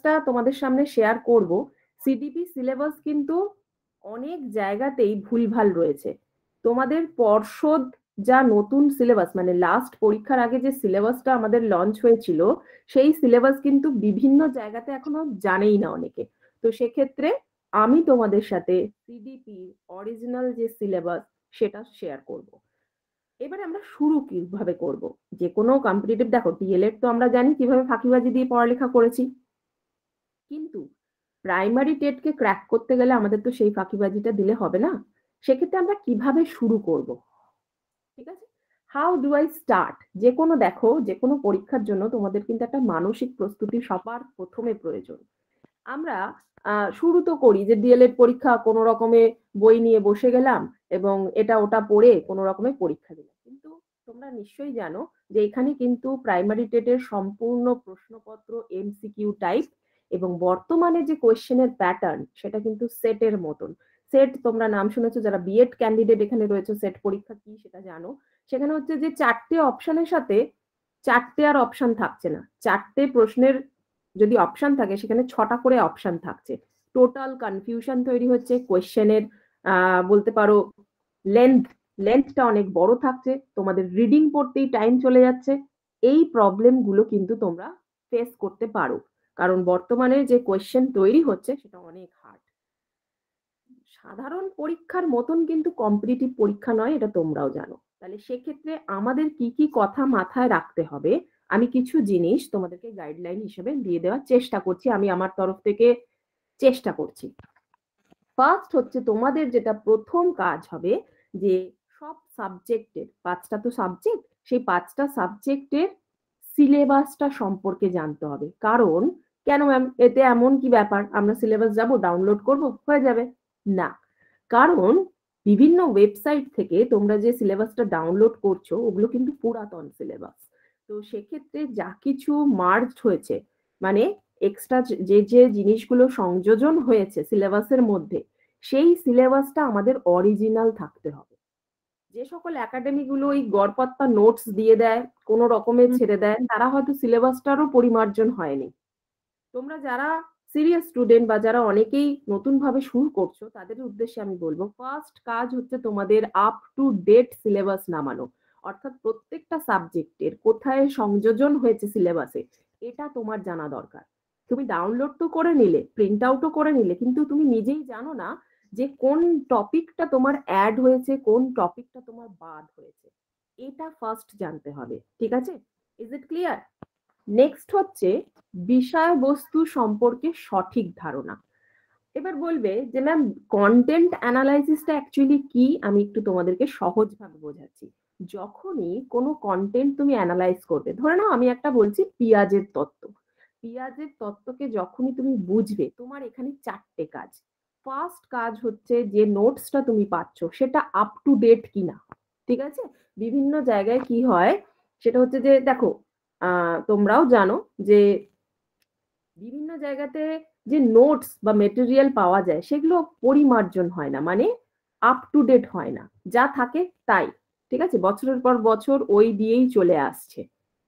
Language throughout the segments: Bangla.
জিনিসটা তোমাদের সামনে শেয়ার করব, সিডিপি সিলেবাস কিন্তু অনেক জায়গাতেই ভুলভাল রয়েছে। তোমাদের পর্ষদ যা নতুন সিলেবাস, মানে লাস্ট পরীক্ষার আগে যে সিলেবাসটা আমাদের লঞ্চ হয়েছিল, সেই সিলেবাস কিন্তু বিভিন্ন জায়গাতে এখনো জানেই না অনেকে। তো সেক্ষেত্রে আমি তোমাদের সাথে সিডিপি অরিজিনাল যে সিলেবাস সেটা শেয়ার করব। এবারে আমরা শুরু কিভাবে করব? যে কোনো কম্পিটিটিভ, দেখো ডিএলএড তো আমরা জানি কিভাবে ফাঁকিবাজি দিয়ে পড়ালেখা করেছি, কিন্তু প্রাইমারি টেটকে ক্র্যাক করতে গেলে আমাদের তো সেই ফাঁকিবাজিটা দিলে হবে না। সেক্ষেত্রে আমরা কিভাবে শুরু করব, ঠিক আছে? How do I start? যে কোনো, দেখো যে কোনো পরীক্ষার জন্য তোমাদের কিন্তু একটা মানসিক প্রস্তুতি সবার প্রথমে প্রয়োজন। আমরা শুরু তো করি যে ডিএলএড পরীক্ষা, কোনো রকমে বই নিয়ে বসে গেলাম এবং এটা ওটা পড়ে কোনো রকমে পরীক্ষা দিলাম, কিন্তু তোমরা নিশ্চয়ই জানো যে এখানে কিন্তু প্রাইমারি টেটের সম্পূর্ণ প্রশ্নপত্র এমসিকিউ টাইপ, এবং বর্তমানে যে কোয়েশ্চেনের প্যাটার্ন সেটা কিন্তু সেটের মতন। সেট তোমরা নাম শুনেছো, যারা বিএড ক্যান্ডিডেট এখানে রয়েছে, সেট পরীক্ষা কি সেটা জানো। সেখানে হচ্ছে যে 4টে অপশনের সাথে 4টে আর অপশন থাকছে না, 4টে প্রশ্নের যদি অপশন থাকে সেখানে 6টা করে অপশন থাকছে। টোটাল কনফিউশন তৈরি হচ্ছে কোয়েশ্চেনের, বলতে পারো লেন্থটা অনেক বড় থাকছে, তোমাদের রিডিং পড়তেই টাইম চলে যাচ্ছে। এই প্রবলেম গুলো কিন্তু তোমরা ফেস করতে পারো, কারণ বর্তমানে যে কোয়েশ্চেন তৈরি হচ্ছে সেটা অনেক হার্ড। সাধারণ পরীক্ষার মতন কিন্তু কম্পিটিটিভ পরীক্ষা নয়, এটা তোমরাও জানো। তাহলে সেক্ষেত্রে আমাদের কি কি কথা মাথায় রাখতে হবে, আমি কিছু জিনিস তোমাদেরকে গাইডলাইন হিসেবে দিয়ে দেওয়ার চেষ্টা করছি, আমি আমার তরফ থেকে চেষ্টা করছি। ফার্স্ট হচ্ছে তোমাদের যেটা প্রথম কাজ হবে, যে সব সাবজেক্টের, 5টা তো সাবজেক্ট, সেই 5টা সাবজেক্টের সিলেবাসটা সম্পর্কে জানতে হবে। কারণ কেন ম্যাম, এতে এমন কি ব্যাপার, আমরা সিলেবাস যাব ডাউনলোড করব হয়ে যাবে? না, কারণ বিভিন্ন ওয়েবসাইট থেকে তোমরা যে সিলেবাসটা ডাউনলোড করছো ওগুলো কিন্তু পুরাতন সিলেবাস। তো সেক্ষেত্রে যা কিছু মার্জড হয়েছে, মানে এক্সট্রা যে যে জিনিসগুলো সংযোজন হয়েছে সিলেবাসের মধ্যে, সেই সিলেবাসটা আমাদের অরিজিনাল থাকতে হবে। যে সকল একাডেমি গুলো ওই গড়পত্তা নোটস দিয়ে দেয়, কোনো রকমে ছেড়ে দেয়, তারা হয়তো সিলেবাসটারও পরিমার্জন হয়নি। তোমরা যারা সিরিয়াস স্টুডেন্ট বা যারা অনেকেই নতুন ভাবে শুরু করছো, তাদের উদ্দেশ্যে আমি বলবো, ফার্স্ট কাজ হচ্ছে তোমাদের আপ টু ডেট সিলেবাস নামানো। অর্থাৎ প্রত্যেকটা সাবজেক্টের কোথায় সংযোজন হয়েছে সিলেবাসে, এটা তোমার জানা দরকার। তুমি ডাউনলোড তো করে নিলে, প্রিন্ট আউটও করে নিলে, কিন্তু তুমি নিজেই জানো না যে কোন টপিকটা তোমার অ্যাড হয়েছে, কোন টপিকটা তোমার বাদ হয়েছে। এটা ফার্স্ট জানতে হবে, ঠিক আছে? Is it clear? নেক্সট হচ্ছে বিষয়বস্তু সম্পর্কে সঠিক ধারণা। এবার বলবে যে ম্যাম, কন্টেন্ট অ্যানালাইসিসটা অ্যাকচুয়ালি কি, আমি একটু তোমাদেরকে সহজভাবে বোঝাচ্ছি। যখনই কোনো কন্টেন্ট তুমি অ্যানালাইজ করবে, ধরে নাও আমি একটা বলছি পিঁয়াজের তত্ত্ব, পিঁয়াজের তত্ত্বকে যখনই তুমি বুঝবে, তোমার এখানে 4টে কাজ। ফার্স্ট কাজ হচ্ছে যে নোটসটা তুমি পাচ্ছ সেটা আপ টু ডেট কিনা, ঠিক আছে? বিভিন্ন জায়গায় কি হয় সেটা হচ্ছে যে, দেখো তোমরাও জানো যে বিভিন্ন জায়গাতে যে নোটস বা মেটেরিয়াল পাওয়া যায় সেগুলো পরিমার্জন হয় না, মানে আপ টু ডেট হয় না, যা থাকে তাই, ঠিক আছে? বছরের পর বছর ওই দিয়েই চলে আসছে।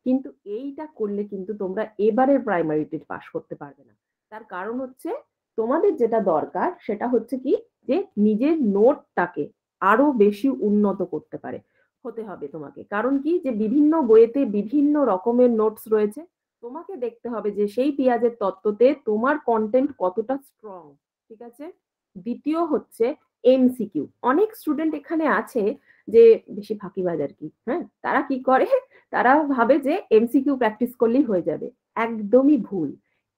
কিন্তু এইটা করলে কিন্তু তোমরা এবারে প্রাইমারি টেট পাস করতে পারবে না। তার কারণ হচ্ছে তোমাদের যেটা দরকার সেটা হচ্ছে কি, যে নিজের নোটটাকে আরো বেশি উন্নত করতে পারে হতে হবে তোমাকে। কারণ কি, যে বিভিন্ন বইয়েতে বিভিন্ন রকমের নোটস রয়েছে, তোমাকে দেখতে হবে যে সেই পেঁয়াজের তত্ত্বতে তোমার কন্টেন্ট কতটা স্ট্রং, ঠিক আছে? দ্বিতীয় হচ্ছে এমসিকিউ। অনেক স্টুডেন্ট এখানে আছে যে বেশি ফাঁকিবাজ আর কি, হ্যাঁ, তারা কি করে, তারা ভাবে যে এমসিকিউ প্র্যাকটিস করলেই হয়ে যাবে। একদমই ভুল।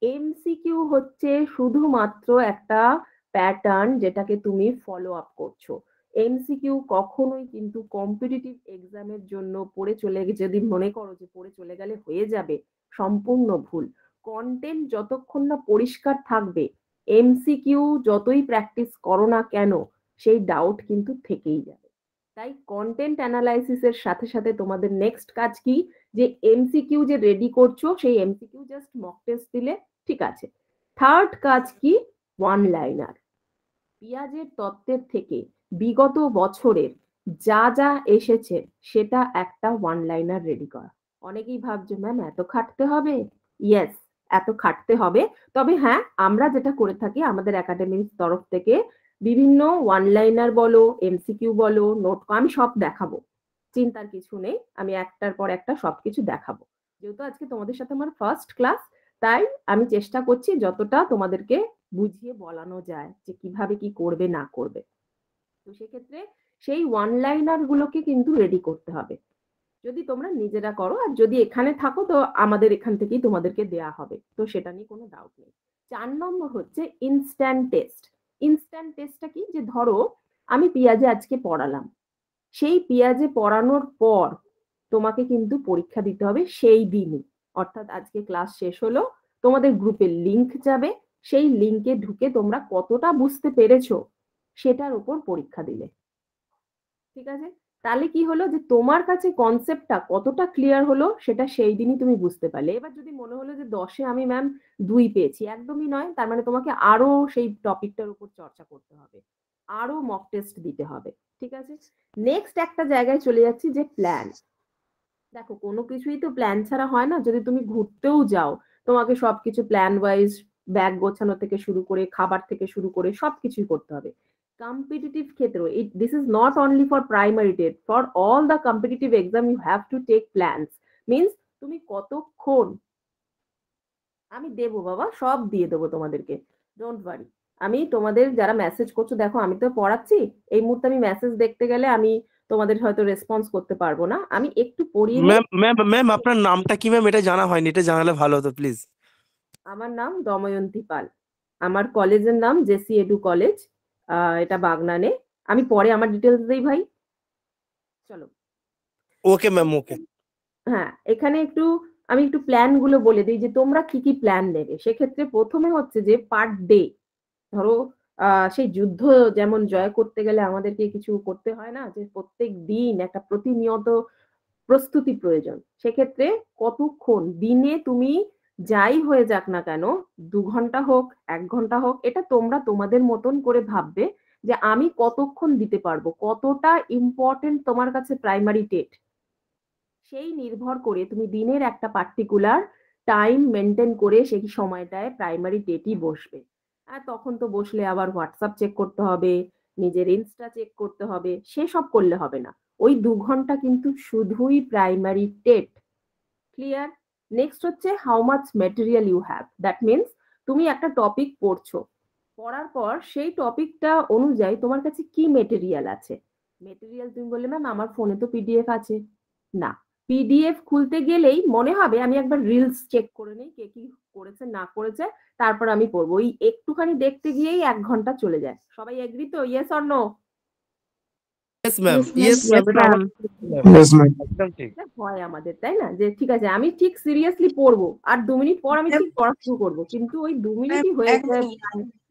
এমসিকিউ হচ্ছে শুধুমাত্র একটা প্যাটার্ন যেটাকে তুমি ফলো আপ করছো। এমসিকিউ কখনোই কিন্তু কম্পিটিটিভ এক্সামের জন্য পড়ে চলে, যদি মনে করো যে পড়ে চলে গেলে হয়ে যাবে, সম্পূর্ণ ভুল। কন্টেন্ট যতক্ষণ না পরিষ্কার থাকবে, এমসিকিউ যতই প্র্যাকটিস করো না কেন, সেই ডাউট কিন্তু থেকেই যাবে। তাই কন্টেন্ট অ্যানালাইসিসের সাথে সাথে তোমাদের নেক্সট কাজ কি, যে এমসিকিউ যে রেডি করছো সেই এমসিকিউ জাস্ট মক টেস্ট দিলে ঠিক আছে। থার্ড কাজ কি, ওয়ান লাইনার। পিঁয়াজের তত্ত্বের থেকে বিগত বছরের যা যা এসেছে সেটা একটা ওয়ান লাইনার রেডি করা। অনেকেই ভাবছে ম্যাম এত খাটতে হবে। ইয়েস, এত খাটতে হবে। তবে হ্যাঁ, আমরা যেটা করে থাকি আমাদের একাডেমির তরফ থেকে বিভিন্ন ওয়ান লাইনার বলো, এমসিকিউ বলো, নোট আমি সব দেখাবো। চিন্তার কিছু নেই, আমি একটার পর একটা সবকিছু দেখাবো। যেহেতু আজকে তোমাদের সাথে আমার ফার্স্ট ক্লাস, তাই আমি চেষ্টা করছি যতটা তোমাদেরকে বুঝিয়ে বলানো যায় যে কিভাবে কি করবে না করবে। তো সেক্ষেত্রে সেই ওয়ান লাইনার গুলোকে কিন্তু রেডি করতে হবে। যদি তোমরা নিজেরা করো, আর যদি এখানে থাকো তো আমাদের এখান থেকেই তোমাদেরকে দেয়া হবে, তো সেটা নিয়ে কোনো ডাউট নেই। 4 নম্বর হচ্ছে ইনস্ট্যান্ট টেস্ট। ইনস্ট্যান্ট টেস্টটা কি, যে ধরো আমি পিয়াজে আজকে পড়ালাম, সেই পিয়াজে পড়ানোর পর তোমাকে কিন্তু পরীক্ষা দিতে হবে সেই দিনই। অর্থাৎ আজকে ক্লাস শেষ হলো, তোমাদের গ্রুপে লিংক যাবে, সেই লিংকে ঢুকে তোমরা কতটা বুঝতে পেরেছো সেটার উপর পরীক্ষা দিলে। ঠিক আছে, তাহলে কি হলো যে তোমার কাছে কনসেপ্টটা কতটা ক্লিয়ার হলো সেটা সেই দিনই তুমি বুঝতে পারলে। এবার যদি মনে হলো যে 10-এ আমি ম্যাম 2 পেয়েছি, একদমই নয়, তার মানে তোমাকে আরো সেই টপিকটার উপর চর্চা করতে হবে, আরো মক টেস্ট দিতে হবে। ঠিক আছে, নেক্সট একটা জায়গায় চলে যাচ্ছি, যে প্ল্যান। দেখো কোনো কিছুই তো প্ল্যান ছাড়া হয় না। যদি তুমি ঘুরতেও যাও, তোমাকে সবকিছু প্ল্যান ওয়াইজ, ব্যাগ গোছানো থেকে শুরু করে খাবার থেকে শুরু করে সবকিছুই করতে হবে। কম্পিটিটিভ ক্ষেত্রেও this is not only for primary TET, for all the competitive exam you have to take plans. Means তুমি কতক্ষণ, আমি দেবো বাবা, সব দিয়ে দেবো তোমাদেরকে, ডোন্ট ওয়ারি। আমি তোমাদের যারা মেসেজ করছো, দেখো আমি তো পড়াচ্ছি, এই মুহূর্তে আমি মেসেজ দেখতে গেলে আমি তোমাদের হয়তো রেসপন্স করতে পারবো না, আমি একটু পড়িয়ে নেই। ম্যাম ম্যাম ম্যাম আপনার নামটা কি ম্যাম? এটা জানা হয়নি, এটা জানালে ভালো হতো প্লিজ। আমার নাম দময়ন্তী পাল, আমার কলেজের নাম জেসি এডু কলেজ, এটা বাগনানে। আমি পরে আমার ডিটেলস দেই ভাই, চলো। ওকে ম্যাম, ওকে। হ্যাঁ, এখানে একটু আমি একটু প্ল্যান গুলো বলে দিই যে তোমরা কি কি প্ল্যান নেবে। সেক্ষেত্রে প্রথমে হচ্ছে যে পার ডে, ধরো সেই যুদ্ধ যেমন জয় করতে গেলে আমাদেরকে কিছু করতে হয় না, যে প্রত্যেক দিন একটা প্রতিনিয়ত প্রস্তুতি প্রয়োজন। সেক্ষেত্রে কতক্ষণ দিনে তুমি যাই হয়ে যাক না কেন, 2 ঘন্টা হোক 1 ঘন্টা হোক, এটা তোমরা তোমাদের মতন করে ভাববে যে আমি কতক্ষণ দিতে পারবো, কতটা ইম্পর্টেন্ট তোমার কাছে প্রাইমারি টেট, সেই নির্ভর করে তুমি দিনের একটা পার্টিকুলার টাইম মেনটেন করে সেই সময়টায় প্রাইমারি টেটই বসবে। আর তখন তো বসলে আবার হোয়াটসঅ্যাপ চেক করতে হবে, নিজের ইনস্টা চেক করতে হবে, সেসব করলে হবে না। ওই 2 ঘন্টা কিন্তু শুধুই প্রাইমারি টেট। ক্লিয়ার? নেক্সট হচ্ছে how much material you have. That means তুমি একটা টপিক পড়ছো, পড়ার পর সেই টপিকটা অনুযায়ী তোমার কাছে কি মেটেরিয়াল আছে। মেটেরিয়াল তুমি বললে ম্যাম আমার ফোনে তো পিডিএফ আছে, না, পিডিএফ খুলতে গেলেই মনে হবে আমি একবার রিলস চেক করে নিই কে কি করেছে না করেছে, তারপর আমি পড়বো। ওই একটুখানি দেখতে গিয়েই 1 ঘন্টা চলে যায়। সবাই এগ্রি তো? Yes or no? Yes ma'am, Yes, ma'am. Yes ma'am, Yes, এটা ma'am. আমার ম্যাম Yes, ma'am. একদম ঠিক। এটা হয় আমাদের, তাই না? যে ঠিক আছে আমি ঠিক সিরিয়াসলি পড়বো, আর 2 মিনিট পর আমি Ma'am, ঠিক পড়া শুরু করবো, কিন্তু ওই 2 মিনিটই ma'am, হয়ে এক যায় মিনিট।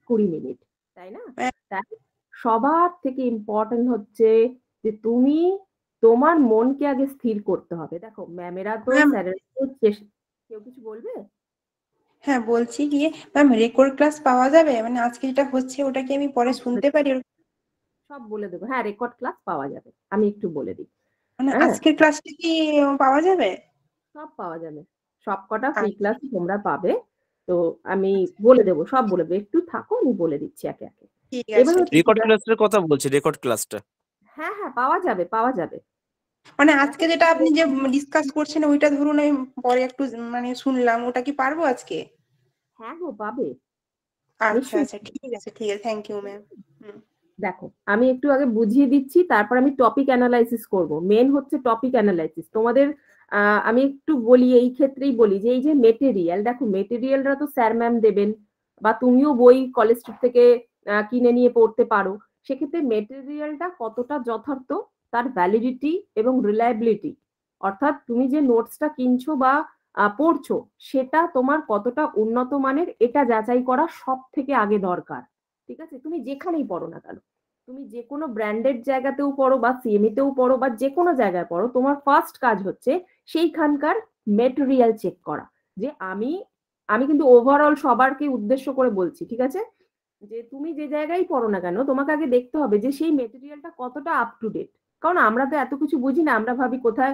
20 মিনিট, তাই না? Ma'am, তাই সবার থেকে ইম্পর্টেন্ট হচ্ছে যে তুমি তোমার মনকে আগে স্থির করতে হবে। দেখো ম্যামেরা তো, ma'am, স্যারেরা তো কেউ কিছু বলবে? হ্যাঁ বলছি কি ম্যাম, রেকর্ড ক্লাস পাওয়া যাবে? মানে আজকে যেটা হচ্ছে ওটা কি আমি পরে সব বলে শুনতে পারি? সব বলে দেবো, হ্যাঁ রেকর্ড ক্লাস পাওয়া যাবে, আমি একটু বলে দিই। মানে হ্যাঁ, আজকের ক্লাসটা কি পাওয়া যাবে? সব পাওয়া যাবে, সবকটা ফ্রি আচ্ছা, ক্লাস তোমরা পাবে। তো আমি বলে দেবো, সব বলে দেবো, একটু থাকো আমি বলে দিচ্ছি একে একে। ঠিক এবার আছে, হচ্ছে ঠিক রেকর্ড আছে। ক্লাসের কথা বলছি, রেকর্ড ক্লাসটা। হ্যাঁ হ্যাঁ, পাওয়া যাবে পাওয়া যাবে। মানে দেখো আজকে যেটা আপনি যে ডিসকাস করছেন ওইটা ধরুন আমি পরে একটু মানে শুনলাম, ওটা কি পারবো আজকে? হ্যাঁ গো, পাবে আচ্ছা নিশ্চয়ই। আচ্ছা, ঠিক আছে ঠিক আছে, থ্যাংক ইউ ম্যাম। দেখো আমি একটু আগে বুঝিয়ে দিচ্ছি, তারপর আমি টপিক অ্যানালাইসিস করব। মেন হচ্ছে টপিক অ্যানালাইসিস তোমাদের। আমি একটু বলি, এই ক্ষেত্রেই বলি যে এই যে মেটেরিয়াল, দেখো মেটেরিয়ালটা তো স্যার ম্যাম দেবেন, বা তুমিও বই কলেজ স্ট্রিট থেকে কিনে নিয়ে পড়তে পারো। সেক্ষেত্রে মেটেরিয়ালটা কতটা যথার্থ, তার ভ্যালিডিটি এবং রিলায়েবিলিটি, অর্থাৎ তুমি যে নোটসটা কিনছো বা পড়ছো, সেটা তোমার কতটা উন্নত মানের, এটা যাচাই করা সব থেকে আগে দরকার। ঠিক আছে, তুমি যেখানেই পড়ো না কেন, তুমি যে কোনো ব্র্যান্ডেড জায়গাতেও পড়ো বা সিএমই তেও পড়ো বা যে কোনো জায়গায় পড়ো, তোমার ফার্স্ট কাজ হচ্ছে সেইখানকার মেটেরিয়াল চেক করা। যে আমি আমি কিন্তু ওভারঅল সবারকে উদ্দেশ্য করে বলছি, ঠিক আছে? যে তুমি যে জায়গায় পড়ো না কেন, তোমাকে আগে দেখতে হবে যে সেই মেটেরিয়ালটা কতটা আপ টু ডেট। কারণ আমরা তো এত কিছু বুঝি না, আমরা ভাবি কোথায়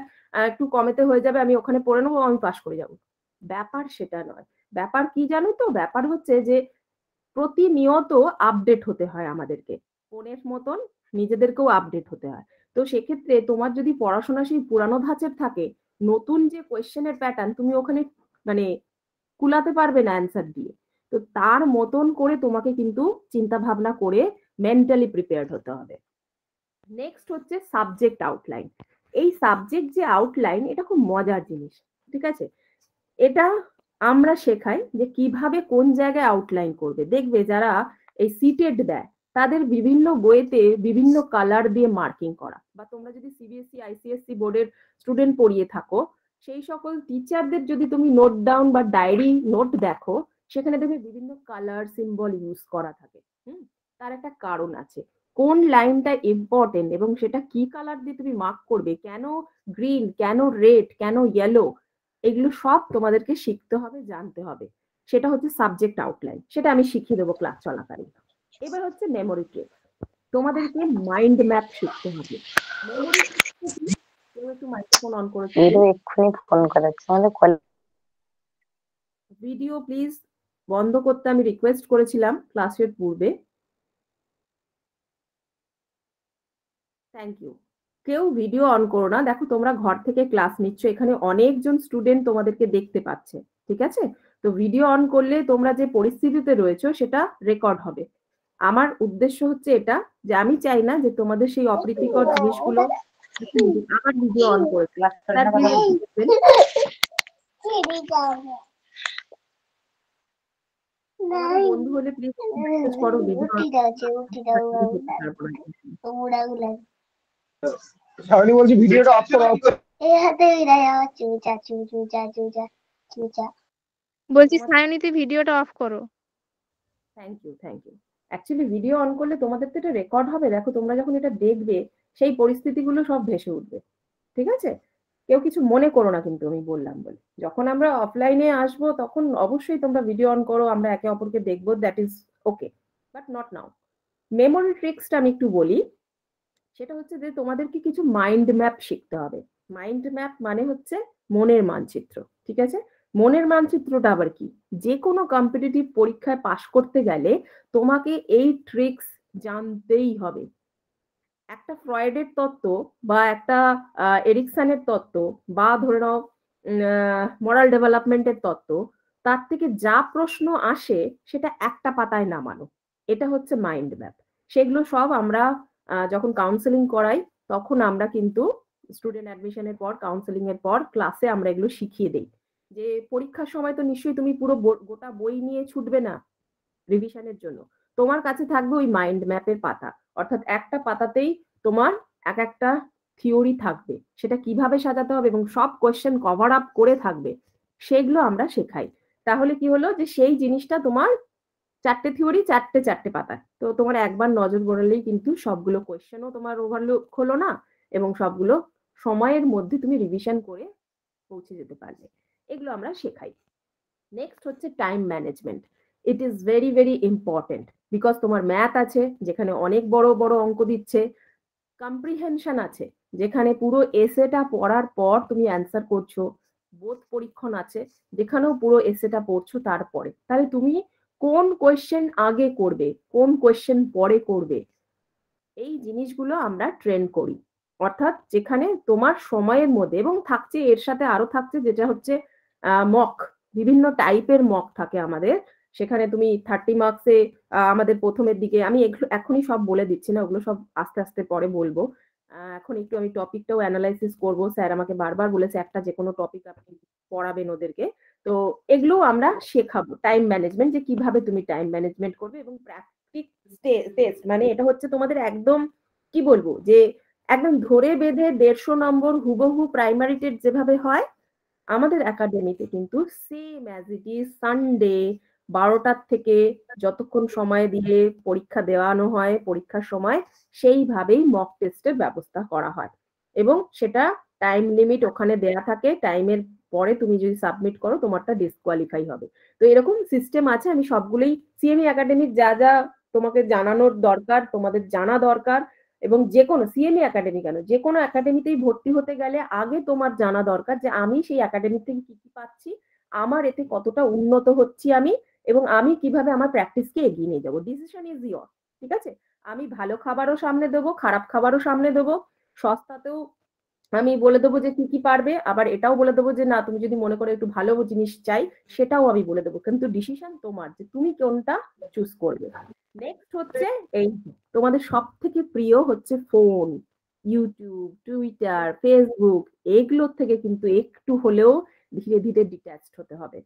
একটু কমেতে হয়ে যাবে, আমি ওখানে পড়ে নেবো, আমি পাশ করে যাবো। ব্যাপার সেটা নয়। ব্যাপার কি জানো তো, ব্যাপার হচ্ছে যে প্রতিনিয়ত আপডেট হতে হয় আমাদেরকে, ফোনের মতন নিজেদেরকেও আপডেট হতে হয়। তো সেক্ষেত্রে তোমার যদি পড়াশোনা সেই পুরানো ধাঁচের থাকে, নতুন যে কোয়েশ্চেনের প্যাটার্ন তুমি ওখানে মানে কুলাতে পারবে না অ্যান্সার দিয়ে। তো তার মতন করে তোমাকে কিন্তু চিন্তা ভাবনা করে মেন্টালি প্রিপেয়ার্ড হতে হবে। নেক্সট হচ্ছে সাবজেক্ট আউটলাইন। এই সাবজেক্ট যে আউটলাইন, এটা খুব মজার জিনিস, ঠিক আছে? এটা আমরা শেখাই যে কিভাবে কোন জায়গায় আউটলাইন করবে। দেখবে যারা এই সিটেড দেয় তাদের বিভিন্ন বইতে বিভিন্ন কালার দিয়ে মার্কিং করা, বা তোমরা যদি সিবিএসসি আইসিএসসি বোর্ডের স্টুডেন্ট পড়িয়ে থাকো, সেই সকল টিচারদের যদি তুমি নোট ডাউন বা ডায়েরি নোট দেখো, সেখানে দেখবে বিভিন্ন কালার সিম্বল ইউজ করা থাকে। তার একটা কারণ আছে, কোন লাইনটা ইম্পর্টেন্ট এবং সেটা কি কালার দিয়ে তুমি মার্ক করবে, কেন গ্রিন, কেন রেড, কেন ইয়েলো, এগুলো সব তোমাদেরকে শিখতে হবে, জানতে হবে। সেটা হচ্ছে সাবজেক্ট আউটলাইন, সেটা আমি শিখিয়ে দেবো ক্লাস চলাকালীন। এবার হচ্ছে মেমোরি ট্রিক্স। তোমাদেরকে মাইন্ড ম্যাপ শিখতে হবে। মেমোরি কেউ একটু মাইক্রোফোন অন করেছে? এক্ষুনি ফোন করেছে আমাদের ভিডিও প্লিজ বন্ধ করতে আমি রিকোয়েস্ট করেছিলাম ক্লাসের পূর্বে। Thank you. কেউ ভিডিও অন করো না, দেখো তোমরা ঘর থেকে ক্লাস নিচ্ছ, এখানে অনেকজন স্টুডেন্ট তোমাদেরকে দেখতে পাচ্ছে, ঠিক আছে? তো ভিডিও অন করলে তোমরা যে পরিস্থিতিতে রয়েছো সেটা রেকর্ড হবে। আমার উদ্দেশ্য হচ্ছে এটা যে আমি চাই না যে তোমাদের সেই অপ্রীতিকর জিনিসগুলো। আমার ভিডিও অন করেছে, বন্ধু হলে প্লিজ করো ভিডিও। শাওনি বলছি ভিডিওটা অফ করো। বলছি সায়নীতে ভিডিওটা অফ করো। Thank you, thank you. Actually video on করলে তোমাদের তো এটা রেকর্ড হবে, দেখো তোমরা যখন এটা দেখবে সেই পরিস্থিতিগুলো সব ভেসে উঠবে, ঠিক আছে? কেউ কিছু মনে করো না কিন্তু আমি বললাম বলে। যখন আমরা অফলাইনে আসবো তখন অবশ্যই তোমরা ভিডিও অন করো, আমরা একে অপরকে দেখবো, that is okay, but not now. Memory ট্রিক্সটা আমি একটু বলি। সেটা হচ্ছে যে তোমাদেরকে কিছু মাইন্ড ম্যাপ শিখতে হবে। মাইন্ড ম্যাপ মানে হচ্ছে মনের মানচিত্র, ঠিক আছে? মনের মানচিত্রটা আবার কি? যে কোনো কম্পিটিটিভ পরীক্ষায় পাশ করতে গেলে তোমাকে এই ট্রিক্স জানতেই হবে। একটা ফ্রয়েডের তত্ত্ব বা একটা এরিকসনের তত্ত্ব বা ধরে নাও মোরাল ডেভেলপমেন্টের তত্ত্ব, তার থেকে যা প্রশ্ন আসে সেটা একটা পাতায় নামানো, এটা হচ্ছে মাইন্ড ম্যাপ। সেগুলো সব আমরা যখন কাউন্সেলিং করাই তখন আমরা কিন্তু স্টুডেন্ট অ্যাডমিশনের পর, কাউন্সেলিং এর পর ক্লাসে আমরা এগুলো শিখিয়ে দেই। যে পরীক্ষার সময় তো নিশ্চয়ই তুমি পুরো গোটা বই নিয়ে ছুটবে না রিভিশনের জন্য, তোমার কাছে থাকবে ওই মাইন্ড ম্যাপের পাতা, অর্থাৎ একটা পাতাতেই তোমার এক একটা থিওরি থাকবে, সেটা কিভাবে সাজাতে হবে এবং সব কোয়েশ্চেন কভার আপ করে থাকবে, সেগুলো আমরা শেখাই। তাহলে কি হলো যে সেই জিনিসটা তোমার চারটে থিওরি, চারটে চারটে পাতায়, তো তোমার একবার নজর গড়ালেই কিন্তু সবগুলো কোয়েশ্চেনও তোমার ওভারলুক হলো না এবং সবগুলো সময়ের মধ্যে তুমি রিভিশন করে পৌঁছে যেতে পারবে। এগুলো আমরা শেখাই। নেক্সট হচ্ছে time management. It is very very important, because তোমার ম্যাথ আছে যেখানে অনেক বড় বড় অঙ্ক দিচ্ছে, কম্প্রিহেনশন আছে যেখানে পুরো এসেটা পড়ার পর তুমি অ্যান্সার করছো, বোধ পরীক্ষণ আছে যেখানেও পুরো এসেটা পড়ছো তারপরে, তাহলে তুমি কোন কোয়েশ্চেন আগে করবে, কোন কোয়েশ্চেন পরে করবে, এই জিনিসগুলো আমরা ট্রেন করি। অর্থাৎ যেখানে তোমার সময়ের মধ্যে, এবং থাকছে এর সাথে আরো থাকছে যেটা হচ্ছে মক, বিভিন্ন টাইপের মক থাকে আমাদের। সেখানে তুমি 30 মার্কসে আমাদের প্রথমের দিকে, আমি এখনই সব বলে দিচ্ছি না, ওগুলো সব আস্তে আস্তে পরে বলবো। এখন একটু আমি টপিকটাও অ্যানালাইসিস করব, স্যার আমাকে বারবার বলেছে একটা যে কোনো টপিক আপনি পড়াবেন ওদেরকে। তো এগুলো আমরা শেখাবো, টাইম ম্যানেজমেন্ট, যে কিভাবে তুমি টাইম ম্যানেজমেন্ট করবে, এবং প্র্যাকটিস টেস্ট, মানে এটা হচ্ছে তোমাদের একদম কি বলবো যে একদম ধরে বেঁধে 150 নম্বর হুবহু প্রাইমারি টেস্ট যেভাবে হয় আমাদের একাডেমিতে কিন্তু same as it is Sunday 12টার থেকে যতক্ষণ সময় দিয়ে পরীক্ষা দেওয়ানো হয় পরীক্ষার সময় সেইভাবেই মক টেস্টের ব্যবস্থা করা হয়, এবং সেটা টাইম লিমিট ওখানে দেয়া থাকে, টাইমের পরে তুমি যদি সাবমিট করো তোমারটা ডিসকোয়ালিফাই হবে। তো এরকম সিস্টেম আছে, আমি সবগুলোই সিএমই একাডেমিক যা যা তোমাকে জানানোর দরকার তোমাদের জানা দরকার, এবং যে কোনো সিএমই একাডেমি কেন যে কোনো একাডেমিতেই ভর্তি হতে গেলে আগে তোমার জানা দরকার যে আমি সেই একাডেমি থেকে কি কি পাচ্ছি আমার এতে কতটা উন্নত হচ্ছি আমি, এবং আমি কিভাবে আমার প্র্যাকটিসকে এগিয়ে নিয়ে যাবো। ডিসিশন ইজ ইয়োর, ঠিক আছে? আমি ভালো খাবারও সামনে দেবো, খারাপ খাবারও সামনে দেবো, সস্তাতেও আমি বলে দেবো যে কি কি পারবে, আবার এটাও বলে দেবো যে না তুমি যদি মনে করো একটু ভালো জিনিস চাই সেটাও আমি বলে দেবো, কিন্তু ডিসিশন তোমার যে তুমি কোনটা চুজ করবে। নেক্সট হচ্ছে এই তোমাদের সব থেকে প্রিয় হচ্ছে ফোন, ইউটিউব, টুইটার, ফেসবুক, এগুলোর থেকে কিন্তু একটু হলেও ধীরে ধীরে ডিট্যাচড হতে হবে,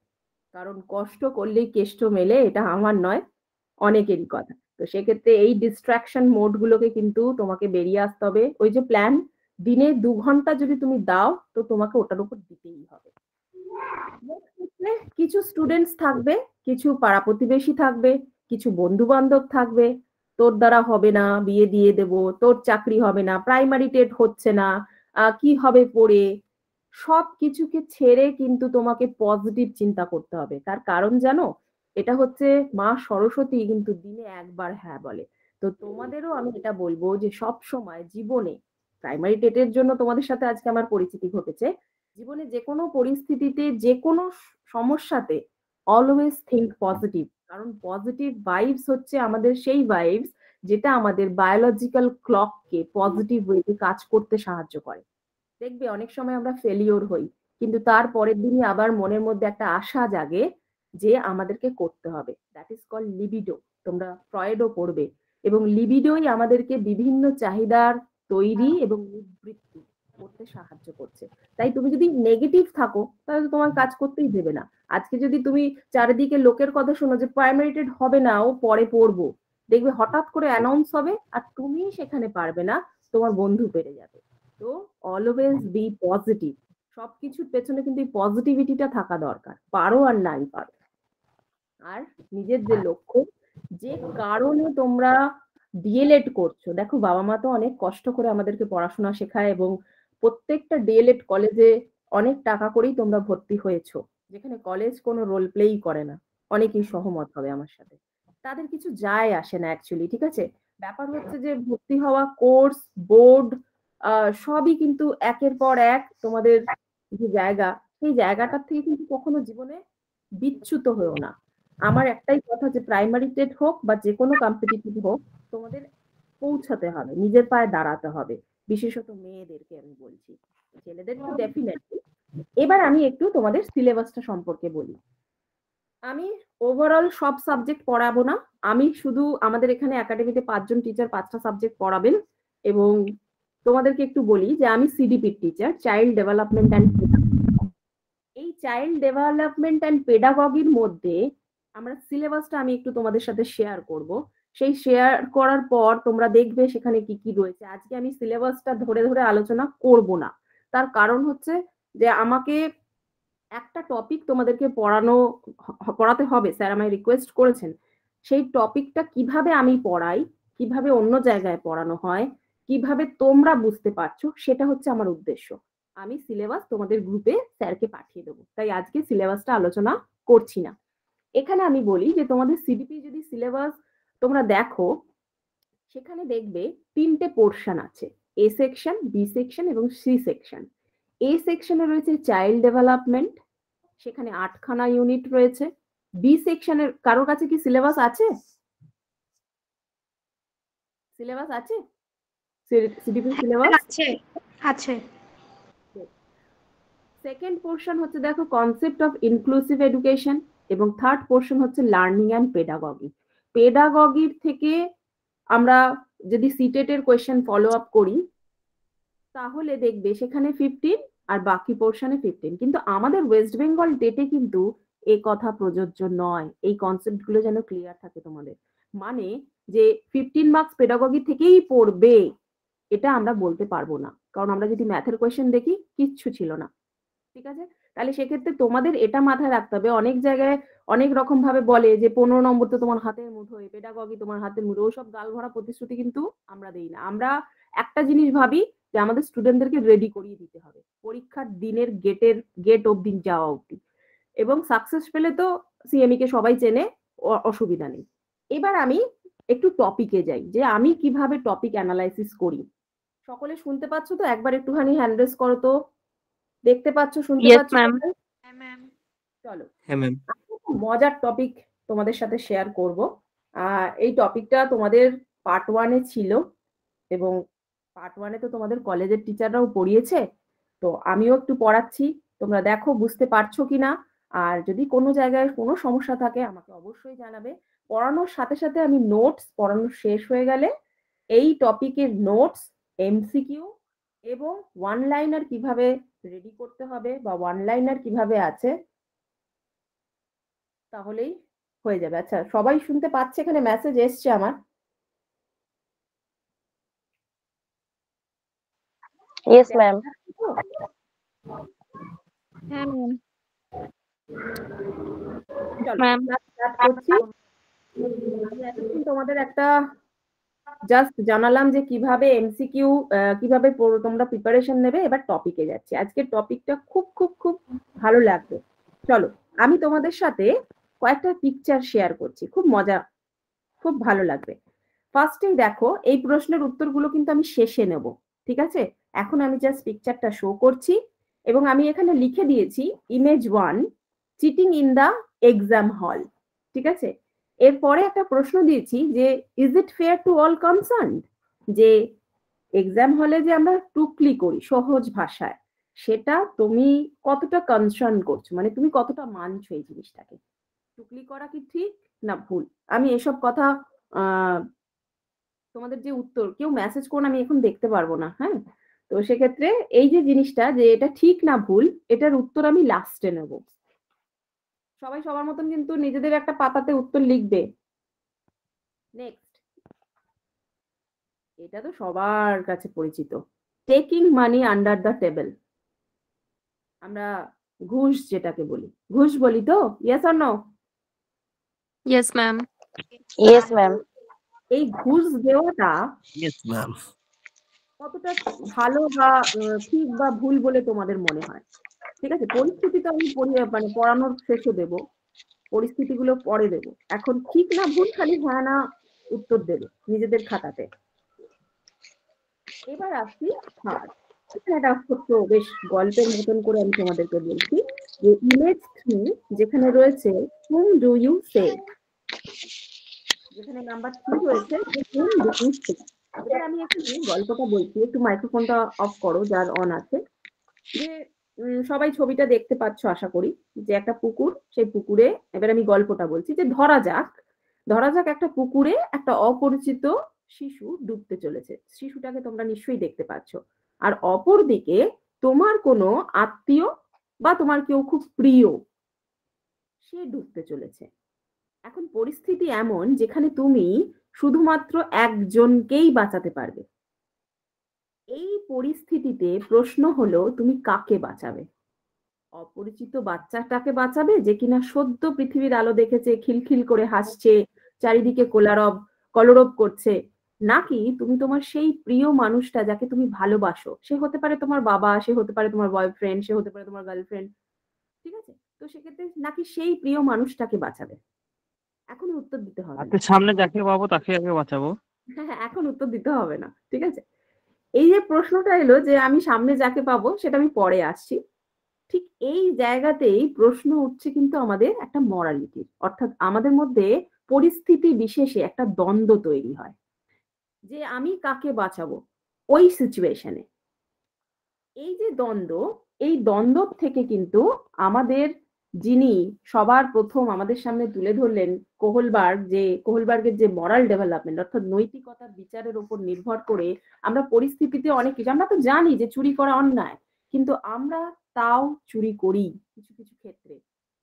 কারণ কষ্ট করলেই কেষ্ট মেলে, এটা আমার নয়, অনেকেরই কথা। তো সেক্ষেত্রে এই ডিস্ট্রাকশন মোড গুলোকে কিন্তু তোমাকে বেরিয়ে আসতে হবে। ওই যে প্ল্যান, দিনে 2 ঘন্টা যদি তুমি দাও তো তোমাকে ওটার উপর দিতেই হবে। কিছু স্টুডেন্টস থাকবে, কিছু পাড়া প্রতিবেশী থাকবে, কিছু বন্ধু বান্ধব থাকবে, তোর দ্বারা হবে না, বিয়ে দিয়ে দেব, তোর চাকরি হবে না, প্রাইমারি টেট হচ্ছে না, কি হবে পড়ে, সব কিছুকে ছেড়ে কিন্তু তোমাকে পজিটিভ চিন্তা করতে হবে। তার কারণ জানো, এটা হচ্ছে মা সরস্বতী কিন্তু দিনে একবার হ্যাঁ বলে। তো তোমাদেরও আমি এটা বলবো যে সব সময় জীবনে, প্রাইমারি টেটের জন্য তোমাদের সাথে আজকে আমার পরিচিতি ঘটেছে, জীবনে যে কোনো পরিস্থিতিতে, যে কোনো সমস্যাতে অলওয়েজ থিঙ্ক পজিটিভ, কারণ পজিটিভ ভাইবস হচ্ছে আমাদের সেই ভাইবস যেটা আমাদের বায়োলজিক্যাল ক্লককে পজিটিভ ওয়েতে কাজ করতে সাহায্য করে। দেখবে অনেক সময় আমরা ফেলিওর হই, কিন্তু তার পরের দিনই আবার মনের মধ্যে একটা আশা জাগে যে আমাদেরকে করতে হবে। দ্যাট ইজ কল্ড লিবিডো, তোমরা ফ্রয়েডও পড়বে। এবং লিবিডোই আমাদেরকে বিভিন্ন চাহিদার তৈরি এবং নিবৃত্তি করতে সাহায্য করছে। তাই তুমি যদি নেগেটিভ থাকো তাহলে তোমার কাজ করতেই দেবে না। আজকে যদি তুমি চারিদিকে লোকের কথা শোনো যে প্রাইমারি টেট হবে না, ও পরে পড়বো, দেখবে হঠাৎ করে অ্যানাউন্স হবে আর তুমি সেখানে পারবে না, তোমার বন্ধু পেরে যাবে। তো অলওয়েজ বি পজিটিভ, সবকিছুর পেছনে কিন্তু এই পজিটিভিটিটা থাকা দরকার, পারো আর নাই পারো। আর নিজের যে লক্ষ্য, যে কারণে তোমরা ডিএলএড করছো, দেখো বাবা মা তো অনেক কষ্ট করে আমাদেরকে পড়াশোনা শেখায়, এবং প্রত্যেকটা ডিএলএড কলেজে অনেক টাকা করেই তোমরা ভর্তি হয়েছো, যেখানে কলেজ কোনো রোল প্লেই করে না, অনেকেই সহমত হবে আমার সাথে। তাদের কিছু যায় আসে না অ্যাকচুয়ালি, ঠিক আছে? ব্যাপার হচ্ছে যে ভর্তি হওয়া, কোর্স, বোর্ড, সবই কিন্তু একের পর এক তোমাদের যে জায়গা, সেই জায়গাটার থেকে কিন্তু কখনো জীবনে বিচ্যুত হয়েও না। আমার একটাই কথা যে প্রাইমারি টেট হোক বা যে কোনো কম্পিটিটিভ হোক, তোমাদের পৌঁছাতে হবে, নিজের পায়ে দাঁড়াতে হবে, বিশেষত মেয়েদেরকে আমি বলছি, ছেলেদের তো ডেফিনেটলি। এবার আমি একটু তোমাদের সিলেবাসটা সম্পর্কে বলি। আমি ওভারঅল সব সাবজেক্ট পড়াবো না, আমি শুধু আমাদের এখানে একাডেমিতে 5 জন টিচার 5টা সাবজেক্ট পড়াবেন। এবং তোমাদেরকে একটু বলি যে আমি সিডিপির টিচার, চাইল্ড ডেভেলপমেন্ট অ্যান্ড এই চাইল্ড ডেভেলপমেন্ট অ্যান্ড পেডাগগির মধ্যে আমরা সিলেবাসটা আমি একটু তোমাদের সাথে শেয়ার করব। সেই শেয়ার করার পর তোমরা দেখবে সেখানে কি কি রয়েছে। আজকে আমি সিলেবাসটা ধরে ধরে আলোচনা করব না, তার কারণ হচ্ছে যে আমাকে একটা টপিক তোমাদেরকে পড়াতে হবে, স্যার আমায় রিকোয়েস্ট করেছেন। সেই টপিকটা কিভাবে আমি পড়াই, কিভাবে অন্য জায়গায় পড়ানো হয়, কিভাবে তোমরা বুঝতে পারছো, সেটা হচ্ছে আমার উদ্দেশ্য। আমি সিলেবাস তোমাদের গ্রুপে স্যারকে পাঠিয়ে দেবো, তাই আজকে সিলেবাসটা আলোচনা করছি না। এখানে আমি বলি যে তোমাদের সিডিপি যদি সিলেবাস তোমরা দেখো, সেখানে দেখবে 3টে পোর্শন আছে, এ সেকশন, বি সেকশন এবং সি সেকশন। এ সেকশনে রয়েছে চাইল্ড ডেভেলপমেন্ট, সেখানে 8খানা ইউনিট রয়েছে। বি সেকশনের কারোর কাছে কি সিলেবাস আছে? সিলেবাস আছে? সিডিপি সিলেবাস আছে আছে। সেকেন্ড পোর্শন হচ্ছে দেখো কনসেপ্ট অফ ইনক্লুসিভ এডুকেশন, এবং থার্ড পোর্শন হচ্ছে লার্নিং অ্যান্ড পেডাগগি। পেডাগগির থেকে আমরা যদি সিটেট এর কোয়েশ্চেন ফলো আপ করি তাহলে দেখবে সেখানে 15 আর বাকি পোর্শনে 15। কিন্তু আমাদের ওয়েস্ট বেঙ্গল টেটে কিন্তু এই কথা প্রযোজ্য নয়। এই কনসেপ্ট গুলো যেন ক্লিয়ার থাকে তোমাদের, মানে যে 15 মার্কস পেডাগগি থেকেই পড়বে এটা আমরা বলতে পারবো না, কারণ আমরা যদি ম্যাথের কোয়েশ্চেন দেখি কিচ্ছু ছিল না, ঠিক আছে? তাহলে সেক্ষেত্রে তোমাদের এটা মাথায় রাখতে হবে। অনেক জায়গায় অনেক রকম ভাবে বলে যে 15 নম্বর তো তোমার হাতের মুঠোয়, পেডাগগি তোমার হাতের মুঠোয়, ওসব গাল ভরা প্রতিশ্রুতি কিন্তু আমরা দেই না। আমরা একটা জিনিস ভাবি যে আমাদের স্টুডেন্টদেরকে রেডি করিয়ে দিতে হবে পরীক্ষার দিনের গেট অবধি যাওয়া অবধি, এবং সাকসেস পেলে তো সিএমই কে সবাই চেনে, অসুবিধা নেই। এবার আমি একটু টপিকে যাই যে আমি কিভাবে টপিক অ্যানালাইসিস করি। সকলে শুনতে পাচ্ছ তো? একবার একটুখানি হ্যান্ড রেজ করো তো। দেখতে পাচ্ছ, শুনতে Yes, পাচ্ছ? ma'am. সবাই? চলো, হ্যাঁ ম্যাম। আমি একটা মজার টপিক তোমাদের সাথে শেয়ার করব। এই টপিকটা তোমাদের পার্ট 1-এ ছিল, এবং পার্ট 1-এ তো তোমাদের কলেজের টিচাররাও পড়িয়েছে, তো আমিও একটু পড়াচ্ছি, তোমরা দেখো বুঝতে পারছো কিনা। আর যদি কোনো জায়গায় কোনো সমস্যা থাকে আমাকে অবশ্যই জানাবে। পড়ানোর সাথে সাথে আমি নোটস, পড়ানো শেষ হয়ে গেলে এই টপিকের নোটস, এমসিকিউ এবং ওয়ান লাইনার কিভাবে রেডি করতে হবে বা ওয়ান লাইনার কিভাবে আছে তাহলেই হয়ে যাবে। আচ্ছা, সবাই শুনতে পাচ্ছে? এখানে মেসেজ এসছে আমার। Yes ma'am. হ্যাঁ ম্যাম। চলো ম্যাম। ক্লাস স্টার্ট করছি। আমি এতক্ষণ তোমাদের একটা জাস্ট জানালাম যে কিভাবে এমসিকিউ, কিভাবে তোমরা প্রিপারেশন নেবে। এবার টপিকে যাচ্ছি। আজকের টপিকটা খুব খুব খুব ভালো লাগবে। চলো, আমি তোমাদের সাথে কয়েকটা পিকচার শেয়ার করছি, খুব মজা, খুব ভালো লাগবে। ফার্স্টেই দেখো, এই প্রশ্নের উত্তরগুলো কিন্তু আমি শেষে নেব, ঠিক আছে? এখন আমি জাস্ট পিকচারটা শো করছি, এবং আমি এখানে লিখে দিয়েছি image 1, cheating in the exam hall, ঠিক আছে? এরপরে একটা প্রশ্ন দিয়েছি যে is it fair to all concern, যে এক্সাম হলে যে আমরা টুকলি করি সহজ ভাষায়, সেটা তুমি কতটা কনসার্ন করছো, মানে তুমি কতটা মানছো এই জিনিসটাকে। টুকলি করা কি ঠিক না ভুল? আমি এসব কথা, আহ তোমাদের যে উত্তর, কেউ মেসেজ করুন, আমি এখন দেখতে পারবো না, হ্যাঁ? তো সেক্ষেত্রে এই যে জিনিসটা, যে এটা ঠিক না ভুল, এটার উত্তর আমি লাস্টে নেব। সবাই সবার মতন কিন্তু নিজেদের একটা পাতাতে উত্তর লিখবে। নেক্সট, এটা তো সবার কাছে পরিচিত, taking money under the table. আমরা ঘুষ যেটাকে বলি, ঘুষ বলি তো, yes or no? Yes ma'am. Yes ma'am. এই ঘুষ দেওয়াটা ইয়েস ম্যাম। কতটা ভালো বা ঠিক বা ভুল বলে তোমাদের মনে হয়? ঠিক আছে, পরিস্থিতি তো আমি মানে পড়ানোর শেষে দেব, পরিস্থিতিগুলো পরে দেব। এখন ঠিক না ভুল খালি হ্যাঁ না উত্তর দেবে নিজেদের খাতাতে। এবার আসছি থার্ড। এখানে একটা ছোট্ট বেশ গল্পের মতন করে আমি তোমাদেরকে বলছি যে ইমেজ 3 যেখানে রয়েছে whom do you say, যেখানে নাম্বার 3 রয়েছে whom do you say। এবার আমি এখানে গল্পটা বলছি, একটু মাইক্রোফোনটা অফ করো যার অন আছে। যে সবাই ছবিটা দেখতে পাচ্ছ আশা করি, যে একটা পুকুর, সেই পুকুরে, এবার আমি গল্পটা বলছি যে ধরা যাক একটা পুকুরে একটা অপরিচিত শিশু ডুবতে চলেছে। শিশুটাকে তোমরা নিশ্চয়ই দেখতে পাচ্ছ। আর অপর দিকে তোমার কোনো আত্মীয় বা তোমার কেউ খুব প্রিয়, সে ডুবতে চলেছে। এখন পরিস্থিতি এমন যেখানে তুমি শুধুমাত্র একজনকেই বাঁচাতে পারবে। এই পরিস্থিতিতে প্রশ্ন হলো তুমি কাকে বাঁচাবে? অপরিচিত বাচ্চাটাকে বাঁচাবে যে কিনা সদ্য পৃথিবীর আলো দেখেছে, খিলখিল করে হাসছে, চারিদিকে কলরব করছে, নাকি তুমি তোমার সেই প্রিয় মানুষটা যাকে তুমি ভালোবাসো, সে হতে পারে তোমার বাবা, সে হতে পারে তোমার বয়ফ্রেন্ড, সে হতে পারে তোমার গার্লফ্রেন্ড, ঠিক আছে? তো সেক্ষেত্রে নাকি সেই প্রিয় মানুষটাকে বাঁচাবে? এখন উত্তর দিতে হবে না। সামনে যাকে পাবো তাকে আগে বাঁচাবো। হ্যাঁ, এখন উত্তর দিতে হবে না, ঠিক আছে? এই যে প্রশ্নটা এলো যে আমি সামনে যাকে পাবো, সেটা আমি পরে আসছি। ঠিক এই জায়গাতেই প্রশ্ন উঠছে কিন্তু আমাদের একটা মরালিটির, অর্থাৎ আমাদের মধ্যে পরিস্থিতি বিশেষে একটা দ্বন্দ্ব তৈরি হয় যে আমি কাকে বাঁচাবো ওই সিচুয়েশনে। এই যে দ্বন্দ্ব, এই দ্বন্দ্ব থেকে কিন্তু আমাদের যিনি সবার প্রথম আমাদের সামনে তুলে ধরলেন কোহলবার্গের যে মরাল ডেভেলপমেন্ট, অর্থাৎ নৈতিকতার বিচারের উপর নির্ভর করে আমরা পরিস্থিতিতে অনেক কিছু, আমরা তো জানি যে চুরি করা অন্যায়, কিন্তু আমরা তাও চুরি করি কিছু কিছু ক্ষেত্রে।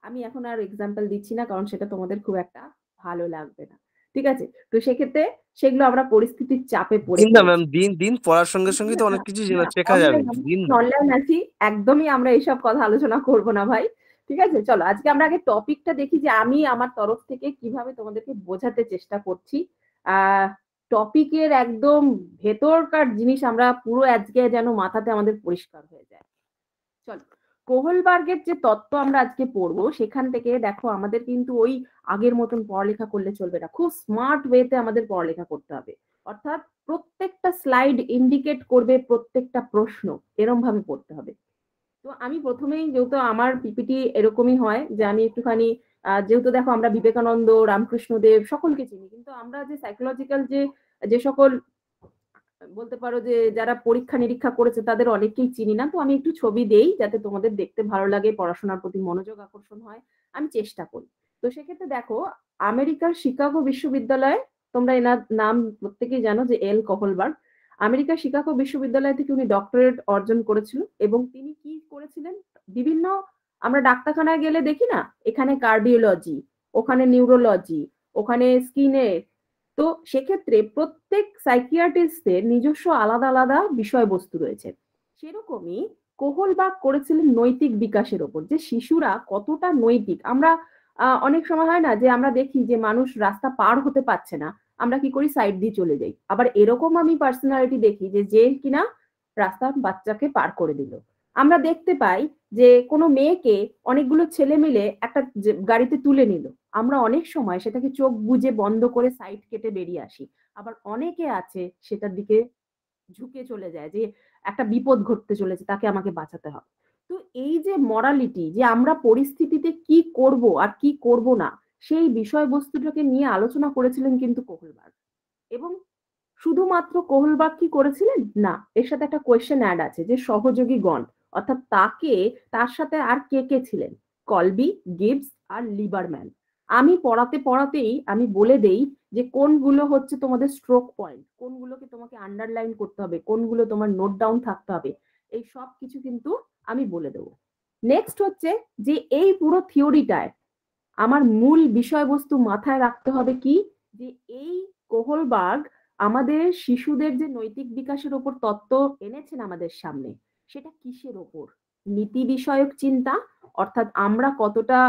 আমি এখন আর এক্সাম্পল দিচ্ছি না, কারণ সেটা তোমাদের খুব একটা ভালো লাগবে না, ঠিক আছে? তো সেক্ষেত্রে সেগুলো আমরা পরিস্থিতির চাপে পড়ে দিন না ম্যাম, ফেলেছি। দিন দিন পড়ার সঙ্গে সঙ্গে তো অনেক কিছু শেখা যাবে। দিন না। অনলাইন আছি, একদমই আমরা এইসব কথা আলোচনা করব না ভাই, ঠিক আছে? চলো আজকে আমরা আগে টপিকটা দেখি যে আমি আমার তরফ থেকে কিভাবে তোমাদেরকে বোঝাতে চেষ্টা করছি। টপিকের একদম ভেতরকার জিনিস আমরা পুরো আজকে যেন মাথাতে আমাদের পরিষ্কার হয়ে যায়। চলো, কোহলবার্গের যে তত্ত্ব আমরা আজকে পড়বো, সেখান থেকে দেখো আমাদের কিন্তু ওই আগের মতন পড়ালেখা করলে চলবে না, খুব স্মার্ট ওয়েতে আমাদের পড়ালেখা করতে হবে। অর্থাৎ প্রত্যেকটা স্লাইড ইন্ডিকেট করবে প্রত্যেকটা প্রশ্ন, এরম ভাবে পড়তে হবে। তো আমি প্রথমেই, যেহেতু আমার পিপিটি এরকমই হয় যে আমি একটুখানি যেহেতু দেখো আমরা বিবেকানন্দ, রামকৃষ্ণদেব সকলকে চিনি, কিন্তু আমরা যে সাইকোলজিক্যাল যে সকল বলতে পারো যে যারা পরীক্ষা নিরীক্ষা করেছে তাদের অনেককেই চিনি না। তো আমি একটু ছবি দেই যাতে তোমাদের দেখতে ভালো লাগে, পড়াশোনার প্রতি মনোযোগ আকর্ষণ হয়, আমি চেষ্টা করি। তো সেক্ষেত্রে দেখো, আমেরিকার শিকাগো বিশ্ববিদ্যালয়ে, তোমরা এনার নাম প্রত্যেকেই জানো যে এল কোহলবার্গ। আমেরিকার শিকাগো বিশ্ববিদ্যালয় থেকে উনি ডক্টরেট অর্জন করেছিল, এবং তিনি কি করেছিলেন, বিভিন্ন, আমরা ডাক্তারখানায় গেলে দেখি না, এখানে কার্ডিওলজি, ওখানে নিউরোলজি, ওখানে স্কিনের। তো সেক্ষেত্রে প্রত্যেক সাইকিয়াট্রিস্টের নিজস্ব আলাদা আলাদা বিষয়বস্তু রয়েছে। সেরকমই কোহলবার্গ করেছিলেন নৈতিক বিকাশের ওপর, যে শিশুরা কতটা নৈতিক। আমরা অনেক সময় হয় না যে আমরা দেখি যে মানুষ রাস্তা পার হতে পারছে না, আমরা কি করি, সাইড দিয়ে চলে যাই। আবার এরকম আমি পার্সোনালিটি দেখি যে কিনা রাস্তা বাচ্চাকে পার করে দিল। আমরা দেখতে পাই যে কোনো মেয়েকে অনেকগুলো ছেলে মিলে একটা গাড়িতে তুলে নিল, আমরা অনেক সময় সেটাকে চোখ বুজে বন্ধ করে সাইড কেটে বেরিয়ে আসি। আবার অনেকে আছে সেটার দিকে ঝুঁকে চলে যায় যে একটা বিপদ ঘটতে চলেছে, তাকে আমাকে বাঁচাতে হবে। তো এই যে মরালিটি, যে আমরা পরিস্থিতিতে কি করব আর কি করব না, সেই বিষয়বস্তুটাকে নিয়ে আলোচনা করেছিলেন কিন্তু কোহলবার্গ। এবং শুধুমাত্র কোহলবার্গ কি করেছিলেন না, এর সাথে একটা কোয়েশ্চেন অ্যাড আছে যে সহযোগীগণ, অর্থাৎ তার সাথে আর কে কে ছিলেন, কলবি, গিবস আর লিবারম্যান। আমি পড়াতে পড়াতেই আমি বলে দেই যে কোনগুলো হচ্ছে তোমাদের স্ট্রোক পয়েন্ট, কোনগুলোকে তোমাকে আন্ডারলাইন করতে হবে, কোনগুলো তোমার নোট ডাউন থাকতে হবে, এই সব কিছু কিন্তু আমি বলে দেবো। নেক্সট হচ্ছে যে এই পুরো থিওরিটায় আমার মূল বিষয়বস্তু মাথায় রাখতে হবে কি, যে এই কোহলবার্গ আমাদের শিশুদের যে নৈতিক বিকাশের ওপর তত্ত্ব এনেছেন আমাদের সামনে, সেটা কিসের ওপর, নীতি বিষয়ক চিন্তা, অর্থাৎ আমরা কতটা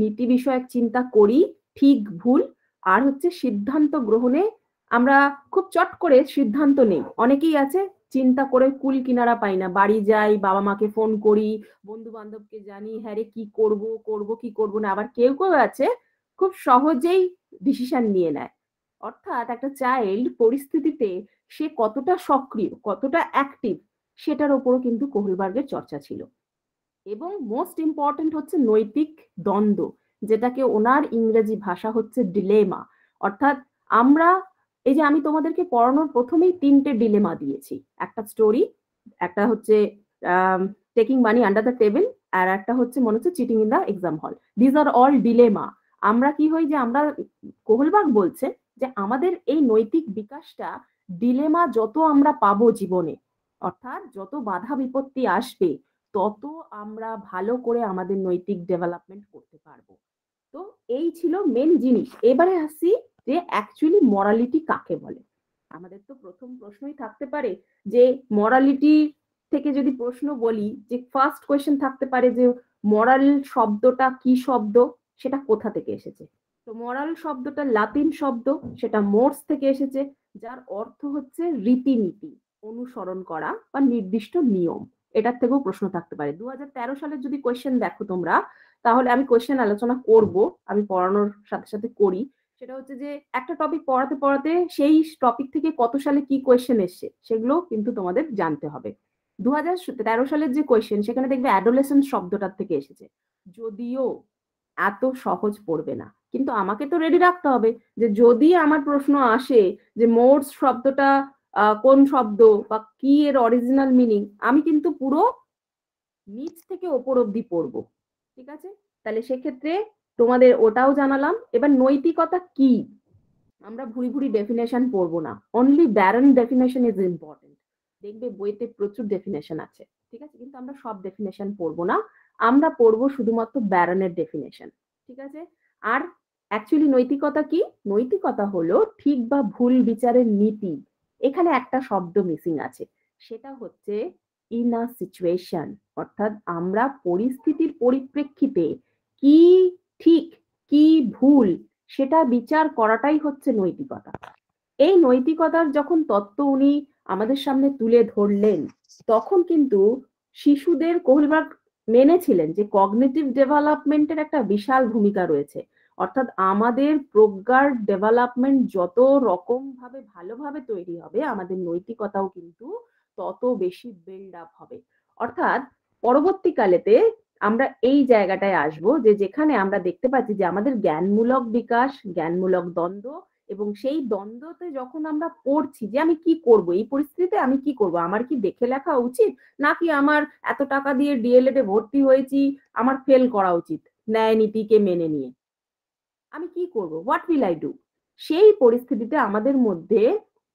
নীতি বিষয়ক চিন্তা করি, ঠিক ভুল, আর হচ্ছে সিদ্ধান্ত গ্রহণে আমরা খুব চট করে সিদ্ধান্ত নেই। অনেকেই আছে চিন্তা করে কুল কিনারা পাই না, বাড়ি যাই, বাবা মাকে ফোন করি, বন্ধু বান্ধবকে জানি, হ্যাঁ রে কি করব কি করব না। আবার কেউ কেউ আছে খুব সহজেই ডিসিশন নিয়ে নেয়। অর্থাৎ একটা চাইল্ড পরিস্থিতিতে সে কতটা সক্রিয়, কতটা অ্যাক্টিভ, সেটার উপরও কিন্তু কোহলবার্গের চর্চা ছিল। এবং মোস্ট ইম্পর্টেন্ট হচ্ছে নৈতিক দ্বন্দ্ব, যেটাকে ওনার ইংরেজি ভাষা হচ্ছে ডিলেমা। অর্থাৎ আমরা, এই যে আমি তোমাদেরকে পড়ানোর প্রথমেই 3টে ডিলেমা দিয়েছি, একটা স্টোরি, একটা হচ্ছে taking money under the table, আর একটা হচ্ছে মনে হচ্ছে cheating in the exam hall. These are all dilemma. আমরা কি হই যে আমরা, কোহলবার্গ বলছে যে আমাদের এই নৈতিক বিকাশটা, ডিলেমা যত আমরা পাবো জীবনে, অর্থাৎ যত বাধা বিপত্তি আসবে, তত আমরা ভালো করে আমাদের নৈতিক ডেভেলপমেন্ট করতে পারবো। তো এই ছিল মেন জিনিস। এবারে আসি যে অ্যাকচুয়ালি মরালিটি কাকে বলে। আমাদের তো প্রথম প্রশ্নই থাকতে পারে যে মরালিটি থেকে যদি প্রশ্ন বলি, যে ফার্স্ট কোয়েশ্চেন থাকতে পারে যে মরাল শব্দটা কি শব্দ, সেটা কোথা থেকে এসেছে। তো মরাল শব্দটা লাতিন শব্দ, সেটা মোর্স থেকে এসেছে, যার অর্থ হচ্ছে রীতিনীতি, অনুসরণ করা বা নির্দিষ্ট নিয়ম। এটার থেকেও প্রশ্ন থাকতে পারে। 2013 সালের যদি কোয়েশ্চেন দেখো তোমরা, তাহলে আমি কোয়েশ্চেন আলোচনা করব, আমি পড়ানোর সাথে সাথে করি। সেটা হচ্ছে যে একটা টপিক পড়াতে পড়াতে সেই টপিক থেকে কত সালে কি কোয়েশ্চেন এসছে সেগুলো কিন্তু তোমাদের জানতে হবে। 2013 সালের যে কোয়েশ্চেন, সেখানে দেখবে অ্যাডোলেসেন্স শব্দটার থেকে এসেছে, যদিও এত সহজ পড়বে না, কিন্তু আমাকে তো রেডি রাখতে হবে যে যদি আমার প্রশ্ন আসে যে মোর্স শব্দটা কোন শব্দ বা কি এর অরিজিনাল মিনিং, আমি কিন্তু পুরো নিচ থেকে ওপর অব্দি পড়বো। ঠিক আছে, তাহলে সেক্ষেত্রে তোমাদের ওটাও জানালাম। এবার নৈতিকতা কি, আমরা ভুরি ভুরি ডেফিনেশন পড়বো না, only Baron definition is important. দেখবে বইতে প্রচুর ডেফিনেশন আছে, ঠিক আছে, কিন্তু আমরা সব ডেফিনেশন পড়বো না, আমরা পড়বো শুধুমাত্র ব্যারনের ডেফিনেশন। ঠিক আছে। আর অ্যাকচুয়ালি নৈতিকতা কি, নৈতিকতা হলো ঠিক বা ভুল বিচারের নীতি। এখানে একটা শব্দ মিসিং আছে, সেটা হচ্ছে ইন আ সিচুয়েশন, অর্থাৎ আমরা পরিস্থিতির পরিপ্রেক্ষিতে কি ঠিক কি ভুল সেটা বিচার করাটাই হচ্ছে নৈতিকতা। এই নৈতিকতার যখন তত্ত্ব উনি আমাদের সামনে তুলে ধরলেন, তখন কিন্তু শিশুদের, কোহলবার্গ মেনেছিলেন যে কগনিটিভ ডেভেলপমেন্টের একটা বিশাল ভূমিকা রয়েছে। অর্থাৎ আমাদের প্রজ্ঞার ডেভেলপমেন্ট যত রকম ভাবে ভালোভাবে তৈরি হবে, আমাদের নৈতিকতাও কিন্তু তত বেশি বিল্ড আপ হবে। অর্থাৎ পরবর্তীকালেতে আমরা এই জায়গাটায় আসবো যে যেখানে আমরা দেখতে পাচ্ছি যে আমাদের জ্ঞানমূলক বিকাশ, জ্ঞানমূলক দ্বন্দ্ব, এবং সেই দ্বন্দ্বতে যখন আমরা পড়ছি যে আমি কি করব, এই পরিস্থিতিতে আমি কি করব, আমার কি দেখে লেখা উচিত, নাকি আমার এত টাকা দিয়ে ডিএলএড এ ভর্তি হয়েছি, আমার ফেল করা উচিত ন্যায় নীতিকে মেনে নিয়ে, আমি কি করব, হোয়াট উইল আই ডু। সেই পরিস্থিতিতে আমাদের মধ্যে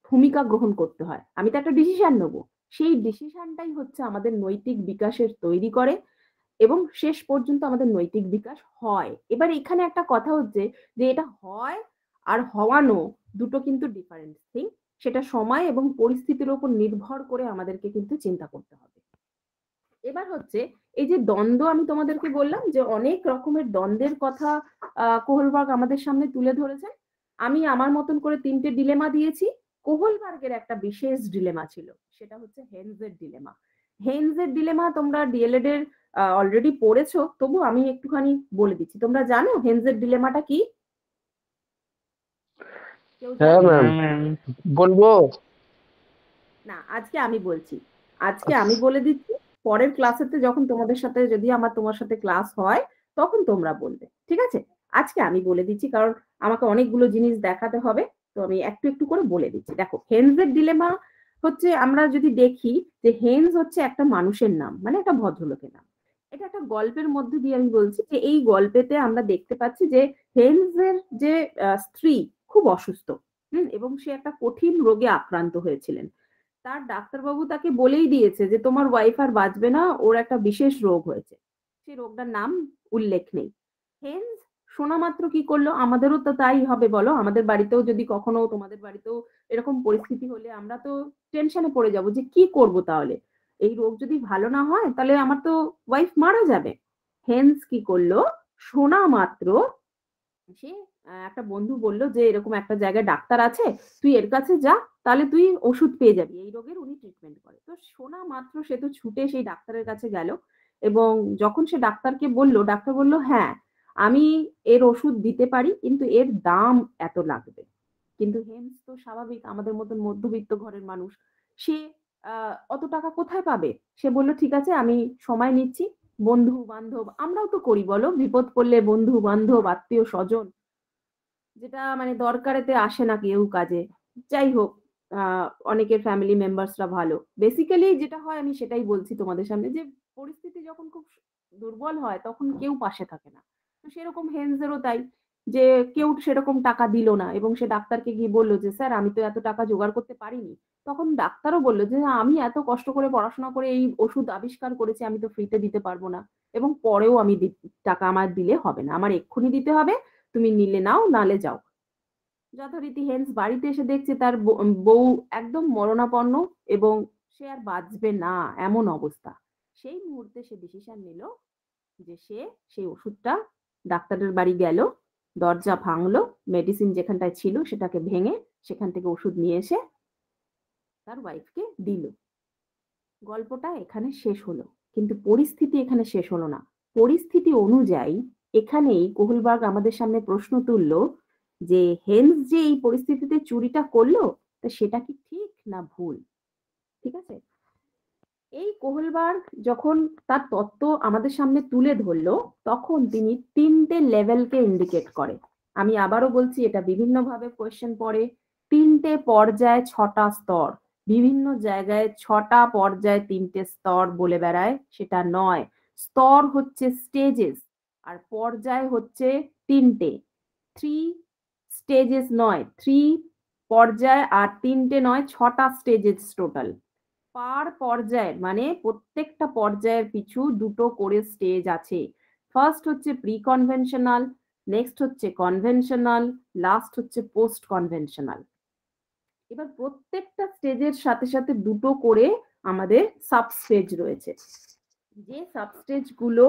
ভূমিকা গ্রহণ করতে হয়, আমি তো একটা ডিসিশন নেবো। সেই ডিসিশনটাই হচ্ছে আমাদের নৈতিক বিকাশের তৈরি করে এবং শেষ পর্যন্ত আমাদের নৈতিক বিকাশ হয়। এবার এখানে একটা কথা হচ্ছে যে এটা হয় আর হওয়ানো দুটো কিন্তু ডিফারেন্ট থিং, সেটা সময় এবং পরিস্থিতির উপর নির্ভর করে আমাদেরকে কিন্তু চিন্তা করতে হবে। এবার হচ্ছে এই যে দ্বন্দ্ব, আমি তোমাদেরকে বললাম যে অনেক রকমের দ্বন্দ্বের কথা কোহলবার্গ আমাদের সামনে তুলে ধরেছেন। আমি আমার মতন করে 3টে ডিলেমা দিয়েছি। কোহলবার্গের একটা বিশেষ ডিলেমা ছিল, সেটা হচ্ছে হেনজের ডিলেমা। হেনজের ডিলেমা তোমরা ডিএলএড এর অলরেডি পড়েছো, তবু আমি একটুখানি বলে দিচ্ছি। তোমরা জানো হেনজের ডিলেমাটা কি? কেউ হ্যাঁ জানো? ম্যাম, ম্যাম বলবো? না, আজকে আমি বলছি, আজকে আমি বলে দিচ্ছি। পরের ক্লাসেতে যখন তোমাদের সাথে, যদি তোমার সাথে ক্লাস হয়, তখন তোমরা বলবে, ঠিক আছে? আজকে আমি বলে দিচ্ছি, কারণ আমাকে অনেকগুলো জিনিস দেখাতে হবে, তো আমি একটু একটু করে বলে দিচ্ছি। দেখো, হেনজের ডিলেমা হচ্ছে, আমরা যদি দেখি যে হেনজ হচ্ছে একটা মানুষের নাম, মানে একটা ভদ্রলোকের নাম। এটা একটা গল্পের মধ্যে দিয়ে আমি বলছি যে এই গল্পেতে আমরা দেখতে পাচ্ছি যে হেনজের যে স্ত্রী খুব অসুস্থ, এবং সে একটা কঠিন রোগে আক্রান্ত হয়েছিলেন। তার ডাক্তারবাবু তাকে বলেই দিয়েছে যে তোমার ওয়াইফ আর বাঁচবে না, ওর একটা বিশেষ রোগ হয়েছে, সেই রোগটার নাম উল্লেখ নেই। হেন্স শোনা মাত্র কি করলো, আমাদেরও তো তাই হবে বলো, আমাদের বাড়িতেও যদি কখনো, তোমাদের বাড়িতেও এরকম পরিস্থিতি হলে আমরা তো টেনশনে পড়ে যাব যে কি করব, তাহলে এই রোগ যদি ভালো না হয় তাহলে আমার তো ওয়াইফ মারা যাবে। হেন্স কি করলো, শোনা মাত্র সে একটা বন্ধু বলল যে এরকম একটা জায়গায় ডাক্তার আছে, তুই এর কাছে যা, তাহলে তুই ওষুধ পেয়ে যাবি, এই রোগের উনি ট্রিটমেন্ট করে। তো শোনা মাত্র সে তো ছুটে সেই ডাক্তারের কাছে গেল, এবং যখন সে ডাক্তারকে বলল, ডাক্তার বলল হ্যাঁ আমি এর ওষুধ দিতে পারি, কিন্তু এর দাম এত লাগবে। কিন্তু হেমস তো স্বাভাবিক আমাদের মতন মধ্যবিত্ত ঘরের মানুষ, সে অত টাকা কোথায় পাবে? সে বলল ঠিক আছে, আমি সময় নিচ্ছি, বন্ধু বান্ধব, আমরাও তো করি বলো, বিপদ পড়লে বন্ধু বান্ধব আত্মীয় স্বজন, যেটা মানে দরকারেতে আসে না কেউ কাজে, যাই হোক, অনেকের ফ্যামিলি মেম্বার্সরা ভালো, বেসিক্যালি যেটা হয় আমি সেটাই বলছি তোমাদের সামনে, যে পরিস্থিতি যখন খুব দুর্বল হয় তখন কেউ পাশে থাকে না। তো সেরকম হেন্সেরও তাই, যে কেউ সেরকম টাকা দিল না, এবং সে ডাক্তারকে গিয়ে বললো যে স্যার আমি তো এত টাকা জোগাড় করতে পারিনি। তখন ডাক্তারও বললো যে আমি এত কষ্ট করে পড়াশোনা করে এই ওষুধ আবিষ্কার করেছি, আমি তো ফ্রিতে দিতে পারবো না, এবং পরেও আমি টাকা আমার দিলে হবে না, আমার এক্ষুনি দিতে হবে, তুমি নিলে নাও, নালে যাও। যথারীতি হেন্স বাড়িতে এসে দেখছে তার বউ একদম মরণাপন্ন, এবং সে আর বাঁচবে না এমন অবস্থা। সেই মুহূর্তে সে ডিসিশন নিল যে সে সেই ওষুধটা, ডাক্তারের বাড়ি গেল, দরজা ভাঙলো, মেডিসিন যেখানটায় ছিল সেটাকে ভেঙে সেখান থেকে ওষুধ নিয়ে এসে তার ওয়াইফকে দিল। গল্পটা এখানে শেষ হলো, কিন্তু পরিস্থিতি এখানে শেষ হলো না। পরিস্থিতি অনুযায়ী এখানেই কোহলবার্গ আমাদের সামনে প্রশ্ন তুললো যে হেন্স যে এই পরিস্থিতিতে চুরিটা করলো, তা সেটা কি ঠিক না ভুল? ঠিক আছে, এই কোহলবার্গ যখন তার তত্ত্ব আমাদের সামনে তুলে ধরলো, তখন তিনি 3টে লেভেলকে ইন্ডিকেট করে। আমি আবারও বলছি, এটা বিভিন্ন ভাবে কোয়েশ্চেন পড়ে, 3টে পর্যায়ে 6টা স্তর, বিভিন্ন জায়গায় 6টা পর্যায়ে 3টে স্তর বলে বেড়ায়, সেটা নয়। স্তর হচ্ছে স্টেজেস, আর পর্যায় হচ্ছে 3টে। 3 স্টেজেস নয়, 3 পর্যায়, আর 3টে নয়, 6টা স্টেজেস টোটাল। পার পর্যায়ের মানে প্রত্যেকটা পর্যায়ের পিছু 2টো করে স্টেজ আছে। ফার্স্ট হচ্ছে প্রি কনভেনশনাল, নেক্সট হচ্ছে কনভেনশনাল, লাস্ট হচ্ছে পোস্ট কনভেনশনাল। এবার প্রত্যেকটা স্টেজের সাথে সাথে 2টো করে আমাদের সাবস্টেজ রয়েছে, যে সাবস্টেজ গুলো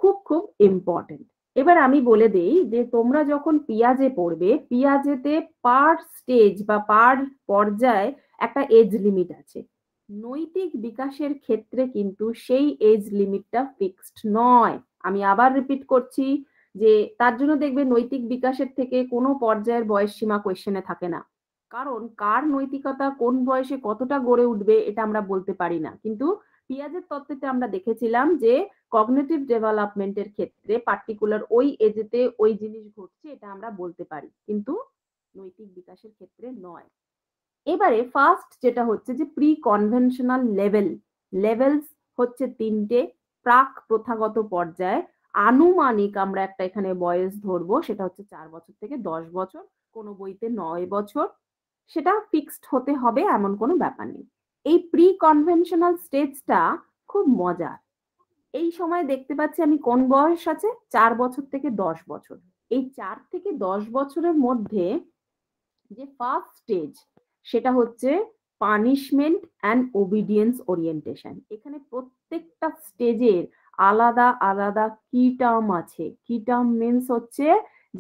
খুব খুব ইম্পর্টেন্ট। এবার আমি বলে দেই যে তোমরা যখন পিয়াজে পড়বে, পিয়াজেতে পার স্টেজ বা পার পর্যায়ে একটা এজ লিমিট আছে। নৈতিক বিকাশের ক্ষেত্রে কিন্তু সেই এজ লিমিটটা ফিক্সড নয়। আমি আবার রিপিট করছি, যে তার জন্য দেখবে নৈতিক বিকাশের থেকে কোনো পর্যায়ের বয়স সীমা কোয়েশ্চেনে থাকে না, কারণ কার নৈতিকতা কোন বয়সে কতটা গড়ে উঠবে এটা আমরা বলতে পারি না, কিন্তু পিয়াজের তত্ত্বতে আমরা দেখেছিলাম যে কগনিটিভ ডেভেলপমেন্টের ক্ষেত্রে পার্টিকুলার ওই এজেতে ওই জিনিস ঘটছে এটা আমরা বলতে পারি, কিন্তু নৈতিক বিকাশের ক্ষেত্রে নয়। এবারে ফার্স্ট যেটা হচ্ছে যে প্রি কনভেনশনাল লেভেলস হচ্ছে 3টে। প্রাক প্রথাগত পর্যায়ে আনুমানিক আমরা একটা এখানে বয়স ধরবো, সেটা হচ্ছে 4 বছর থেকে 10 বছর, কোনো বইতে 9 বছর, সেটা ফিক্সড হতে হবে এমন কোনো ব্যাপার নেই। এই প্রি কনভেনশনাল স্টেজটা খুব মজার। এই সময় দেখতে পাচ্ছি আমি কোন বয়স আছে, 4 বছর থেকে 10 বছর। এই 4 থেকে 10 বছরের মধ্যে যে ফার্স্ট স্টেজ সেটা হচ্ছে পানিশমেন্ট অ্যান্ড ওবিডিয়েন্স ওরিয়েন্টেশন। এখানে প্রত্যেকটা স্টেজের আলাদা আলাদা কি টার্ম আছে। কি টার্ম মিনস হচ্ছে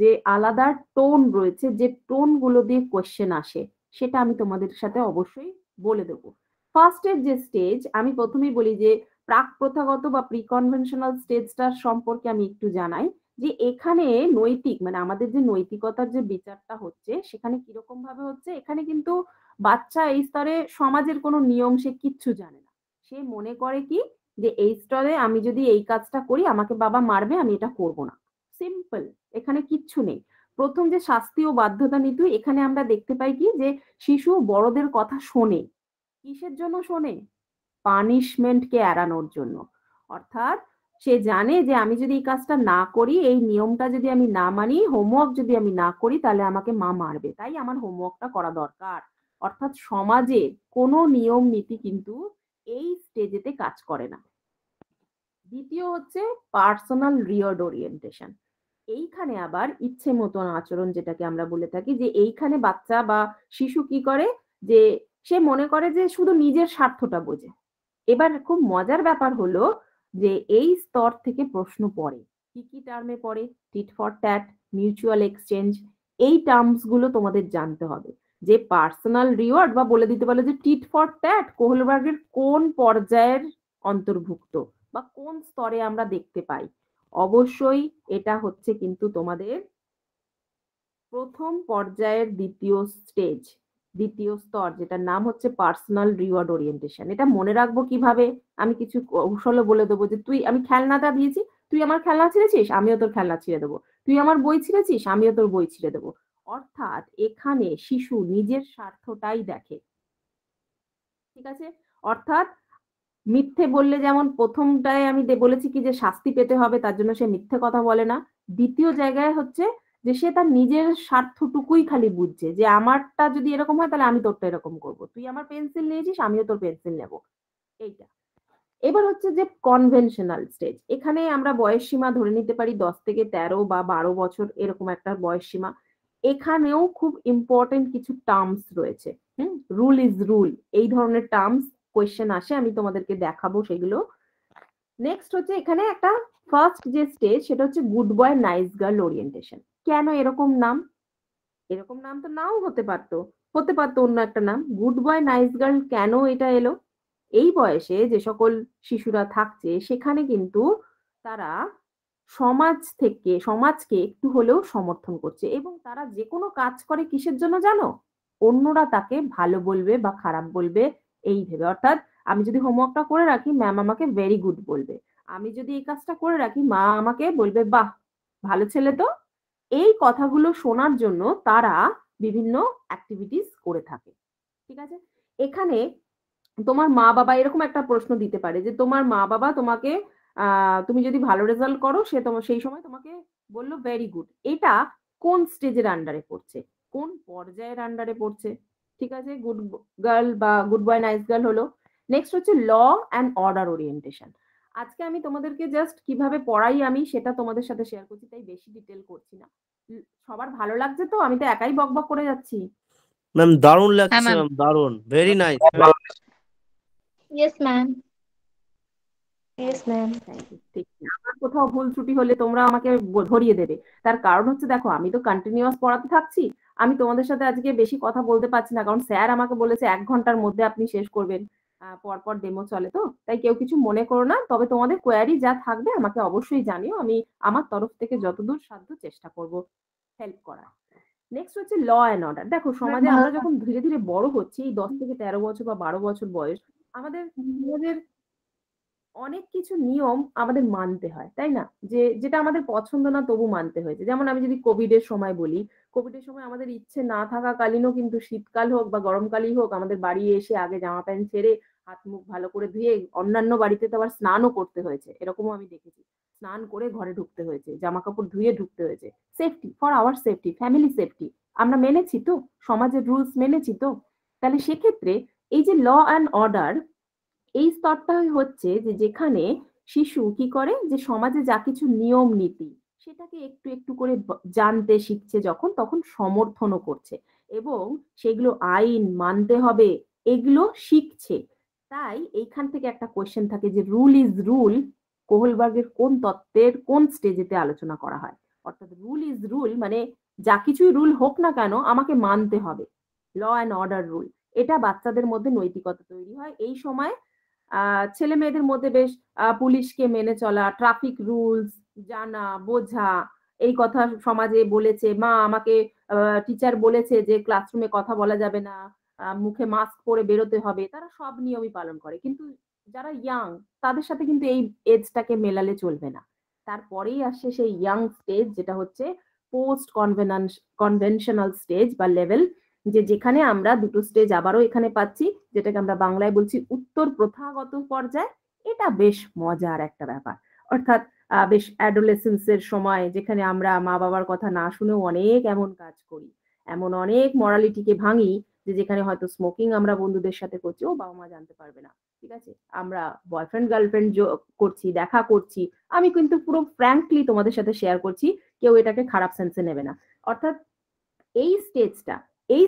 যে আলাদা টোন রয়েছে, যে টোন গুলো দিয়ে কোয়েশ্চেন আসে সেটা আমি তোমাদের সাথে অবশ্যই বলে দেবো। ফার্স্টের যে স্টেজ, আমি প্রথমেই বলি যে প্রাক প্রথাগত বা প্রি কনভেনশনাল স্টেজটার সম্পর্কে আমি একটু জানাই যে এখানে নৈতিক মানে আমাদের যে নৈতিকতার যে বিচারটা হচ্ছে সেখানে কিরকম ভাবে হচ্ছে। এখানে কিন্তু বাচ্চা এই স্তরে সমাজের কোনো নিয়ম সে কিচ্ছু জানে না। সে মনে করে কি যে এই স্তরে আমি যদি এই কাজটা করি আমাকে বাবা মারবে, আমি এটা করব না। সিম্পল, এখানে কিচ্ছু নেই। প্রথম যে শাস্তি ও বাধ্যতা নীতি, এখানে আমরা দেখতে পাই কি যে শিশু বড়দের কথা শোনে। কিসের জন্য শোনে? পানিশমেন্টকে এড়ানোর জন্য। অর্থাৎ সে জানে যে আমি যদি এই কাজটা না করি, এই নিয়মটা যদি আমি না মানি, হোমওয়ার্ক যদি আমি না করি, তাহলে আমাকে মা মারবে, তাই আমার হোমওয়ার্কটা করা দরকার। অর্থাৎ সমাজের কোনো নিয়ম নীতি কিন্তু এই স্টেজেতে কাজ করে না। দ্বিতীয় হচ্ছে পার্সোনাল রিওয়ার্ড ওরিয়েন্টেশন। এইখানে আবার ইচ্ছে মতন আচরণ, যেটাকে আমরা বলে থাকি, যে এইখানে বাচ্চা বা শিশু কি করে যে সে মনে করে যে শুধু নিজের স্বার্থটা বোঝে। এবার খুব মজার ব্যাপার হলো যে এই স্তর থেকে প্রশ্ন পড়ে। কি কি টার্মে পড়ে? Tit for tat, mutual exchange, এই টার্মস গুলো তোমাদের জানতে হবে। যে পার্সোনাল রিওয়ার্ড বা বলে দিতে পারো যে টিট ফর ট্যাট কোহলবার্গের কোন পর্যায়ের অন্তর্ভুক্ত বা কোন স্তরে আমরা দেখতে পাই। অবশ্যই এটা হচ্ছে কিন্তু তোমাদের প্রথম পর্যায়ের দ্বিতীয় স্টেজ, দ্বিতীয় স্তর, যেটার নাম হচ্ছে পার্সোনাল রিওয়ার্ড ওরিয়েন্টেশন। এটা মনে রাখবো কিভাবে? আমি কিছু কৌশল বলে দেবো যে আমি খেলনাটা দিয়েছি, তুই আমার খেলনা ছিঁড়েছিস, আমিও তোর খেলনা ছিঁড়ে দেবো। তুই আমার বই ছিঁড়েছিস, আমিও তোর বই ছিঁড়ে দেবো। অর্থাৎ এখানে শিশু নিজের স্বার্থটাই দেখে। ঠিক আছে? অর্থাৎ মিথ্যে বললে, যেমন প্রথমটায় আমি বলেছি কি যে শাস্তি পেতে হবে, তার জন্য সে মিথ্যে কথা বলে না। দ্বিতীয় জায়গায় হচ্ছে যে সে তার নিজের স্বার্থটুকুই খালি বুঝছে, যে আমারটা যদি এরকম হয় তাহলে আমি তোরটা এরকম করব, তুই আমার পেন্সিল নিয়েছিস আমিও তোর পেন্সিল নেব, এইটা। এবার হচ্ছে যে কনভেনশনাল স্টেজ। এখানে আমরা বয়স সীমা ধরে নিতে পারি 10 থেকে 13 বা 12 বছর, এরকম একটা বয়স সীমা। এখানেও খুব ইম্পর্টেন্ট কিছু টার্মস রয়েছে। রুল ইজ রুল, এই ধরনের টার্মস কোয়েশ্চেন আসে, আমি তোমাদেরকে দেখাবো সেগুলো। নেক্সট হচ্ছে এখানে একটা ফার্স্ট যে স্টেজ সেটা হচ্ছে good boy nice girl orientation. কেন এরকম নাম? এরকম নাম তো নাও হতে পারতো, অন্য একটা নাম। গুড বয় নাইস গার্ল কেন এটা এলো? এই বয়সে যে সকল শিশুরা থাকছে সেখানে কিন্তু তারা সমাজকে একটু হলেও সমর্থন করছে, এবং তারা যে কোনো কাজ করে কিসের জন্য জানো? অন্যরা তাকে ভালো বলবে বা খারাপ বলবে এই ভেবে। অর্থাৎ আমি যদি হোমওয়ার্কটা করে রাখি, ম্যাম আমাকে ভেরি গুড বলবে। আমি যদি এই কাজটা করে রাখি, মা আমাকে বলবে বাহ ভালো ছেলে তো। এই কথাগুলো শোনার জন্য তারা বিভিন্ন অ্যাক্টিভিটিস করে থাকে। ঠিক আছে? এখানে তোমার মা বাবা এরকম একটা প্রশ্ন দিতে পারে যে তোমার মা বাবা তোমাকে তুমি যদি ভালো রেজাল্ট করো সেই সময় তোমাকে বললো ভেরি গুড। এটা কোন স্টেজের আন্ডারে পড়ছে, কোন পর্যায়ের আন্ডারে পড়ছে? ঠিক আছে, গুড গার্ল বা গুড বয় নাইস গার্ল হলো। নেক্সট হচ্ছে ল অ্যান্ড অর্ডার ওরিয়েন্টেশন। আজকে আমি তোমাদেরকে জাস্ট কিভাবে পড়াই আমি সেটা তোমাদের সাথে শেয়ার করছি, তাই বেশি ডিটেল করছি না। সবার ভালো লাগছে তো? আমি তো একাই বকবক করে যাচ্ছি। ম্যাম দারুণ লাগছে ma'am. ম্যাম, দারুণ, very nice. Yes, ma'am. Yes, ma'am. Thank you. ঠিক আছে, আমার কোথাও ভুল ত্রুটি হলে তোমরা আমাকে ধরিয়ে দেবে। তার কারণ হচ্ছে দেখো আমি তো কন্টিনিউয়াস পড়াতে থাকছি, আমি তোমাদের সাথে আজকে বেশি কথা বলতে পারছি না, কারণ স্যার আমাকে বলেছে 1 ঘন্টার মধ্যে আপনি শেষ করবেন। পরপর ডেমো চলে তো, তাই কেউ কিছু মনে করো না। তবে তোমাদের কোয়ারি যা থাকবে আমাকে অবশ্যই জানিও, আমি আমার তরফ থেকে যতদূর সাধ্য চেষ্টা করব হেল্প করার। নেক্সট হচ্ছে ল অ্যান্ড অর্ডার। দেখো সমাজে আমরা যখন ধীরে ধীরে বড় হচ্ছি, এই 10 থেকে 13 বছর বা 12 বছর বয়স, আমাদের অনেক কিছু নিয়ম আমাদের মানতে হয়, তাই না? যেটা আমাদের পছন্দ না তবু মানতে হয়েছে। যেমন আমি যদি কোভিডের সময় বলি, কোভিডের সময় আমাদের ইচ্ছে না থাকাকালীনও কিন্তু শীতকাল হোক বা গরমকালই হোক আমাদের বাড়ি এসে আগে জামা প্যান্ট ছেড়ে হাত মুখ ভালো করে ধুয়ে, অন্যান্য বাড়িতে তো আবার স্নানও করতে হয়েছে, এরকমও আমি দেখেছি। স্নান করে ঘরে ঢুকতে হয়েছে, জামা কাপড় ধুয়ে ঢুকতে হয়েছে। Safety, for our safety, family safety. আমরা মেনেছি তো, সমাজের রুলস মেনেছি তো। তাহলে সেক্ষেত্রে এই যে ল অ্যান্ড অর্ডার, এই স্তরটাই হচ্ছে যে যেখানে শিশু কি করে, যে সমাজে যা কিছু নিয়ম নীতি সেটাকে একটু একটু করে জানতে শিখছে, যখন তখন সমর্থনও করছে এবং সেগুলো আইন মানতে হবে এগুলো শিখছে। তাই এইখান থেকে একটা কোয়েশ্চেন থাকে যে রুল ইজ রুল কোহলবার্গের কোন তত্ত্বের কোন স্টেজেতে আলোচনা করা হয়। অর্থাৎ রুল ইজ রুল মানে যা কিছুই রুল হোক না কেন আমাকে মানতে হবে, ল অ্যান্ড অর্ডার রুল। এটা বাচ্চাদের মধ্যে নৈতিকতা তৈরি হয় এই সময়। ছেলে মেয়েদের মধ্যে বেশ পুলিশকে মেনে চলা, ট্রাফিক রুলস জানা বোঝা, এই কথা সমাজে বলেছে, মা আমাকে টিচার বলেছে যে ক্লাসরুমে কথা বলা যাবে না, মুখে মাস্ক পরে বেরোতে হবে, তারা সব নিয়মই পালন করে। কিন্তু যারা ইয়াং তাদের সাথে কিন্তু এই এজটাকে মেলালে চলবে না। তারপরেই আসছে সেই ইয়াং স্টেজ, যেটা হচ্ছে পোস্ট কনভেনশনাল স্টেজ বা লেভেল, যেখানে আমরা দুটো স্টেজ আবারও এখানে পাচ্ছি, যেটাকে আমরা বাংলায় বলছি উত্তর প্রথাগত পর্যায়। এটা বেশ মজার একটা ব্যাপার। অর্থাৎ বেশ অ্যাডোলেসেন্সের সময় যেখানে আমরা মা বাবার কথা না শুনেও অনেক এমন কাজ করি, এমন অনেক মরালিটিকে ভাঙি, যেখানে হয়তো স্মোকিং আমরা বন্ধুদের সাথে করছি, ও বাবা মা জানতে পারবে না, ঠিক আছে, আমরা বয়ফ্রেন্ড গার্লফ্রেন্ড করছি, দেখা করছি। আমি কিন্তু পুরো ফ্র্যাঙ্কলি তোমাদের সাথে শেয়ার করছি, কেউ এটাকে খারাপ সেন্সে নেবে না। অর্থাৎ এই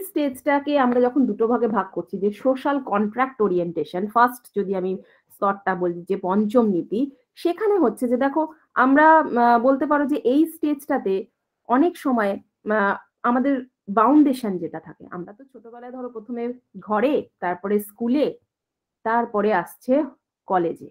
স্টেজটাকে আমরা যখন দুটো ভাগে ভাগ করছি, যে সোশ্যাল কন্ট্রাক্ট ওরিয়েন্টেশন ফার্স্ট, যদি আমি স্তরটা বলি যে পঞ্চম নীতি, সেখানে হচ্ছে যে দেখো আমরা বলতে পারো যে এই স্টেজটাতে অনেক সময় আমাদের বাউন্ডেশন যেটা থাকে, আমরা তো ছোটবেলায় ধরো প্রথমে ঘরে, তারপরে স্কুলে, তারপরে আসছে কলেজে।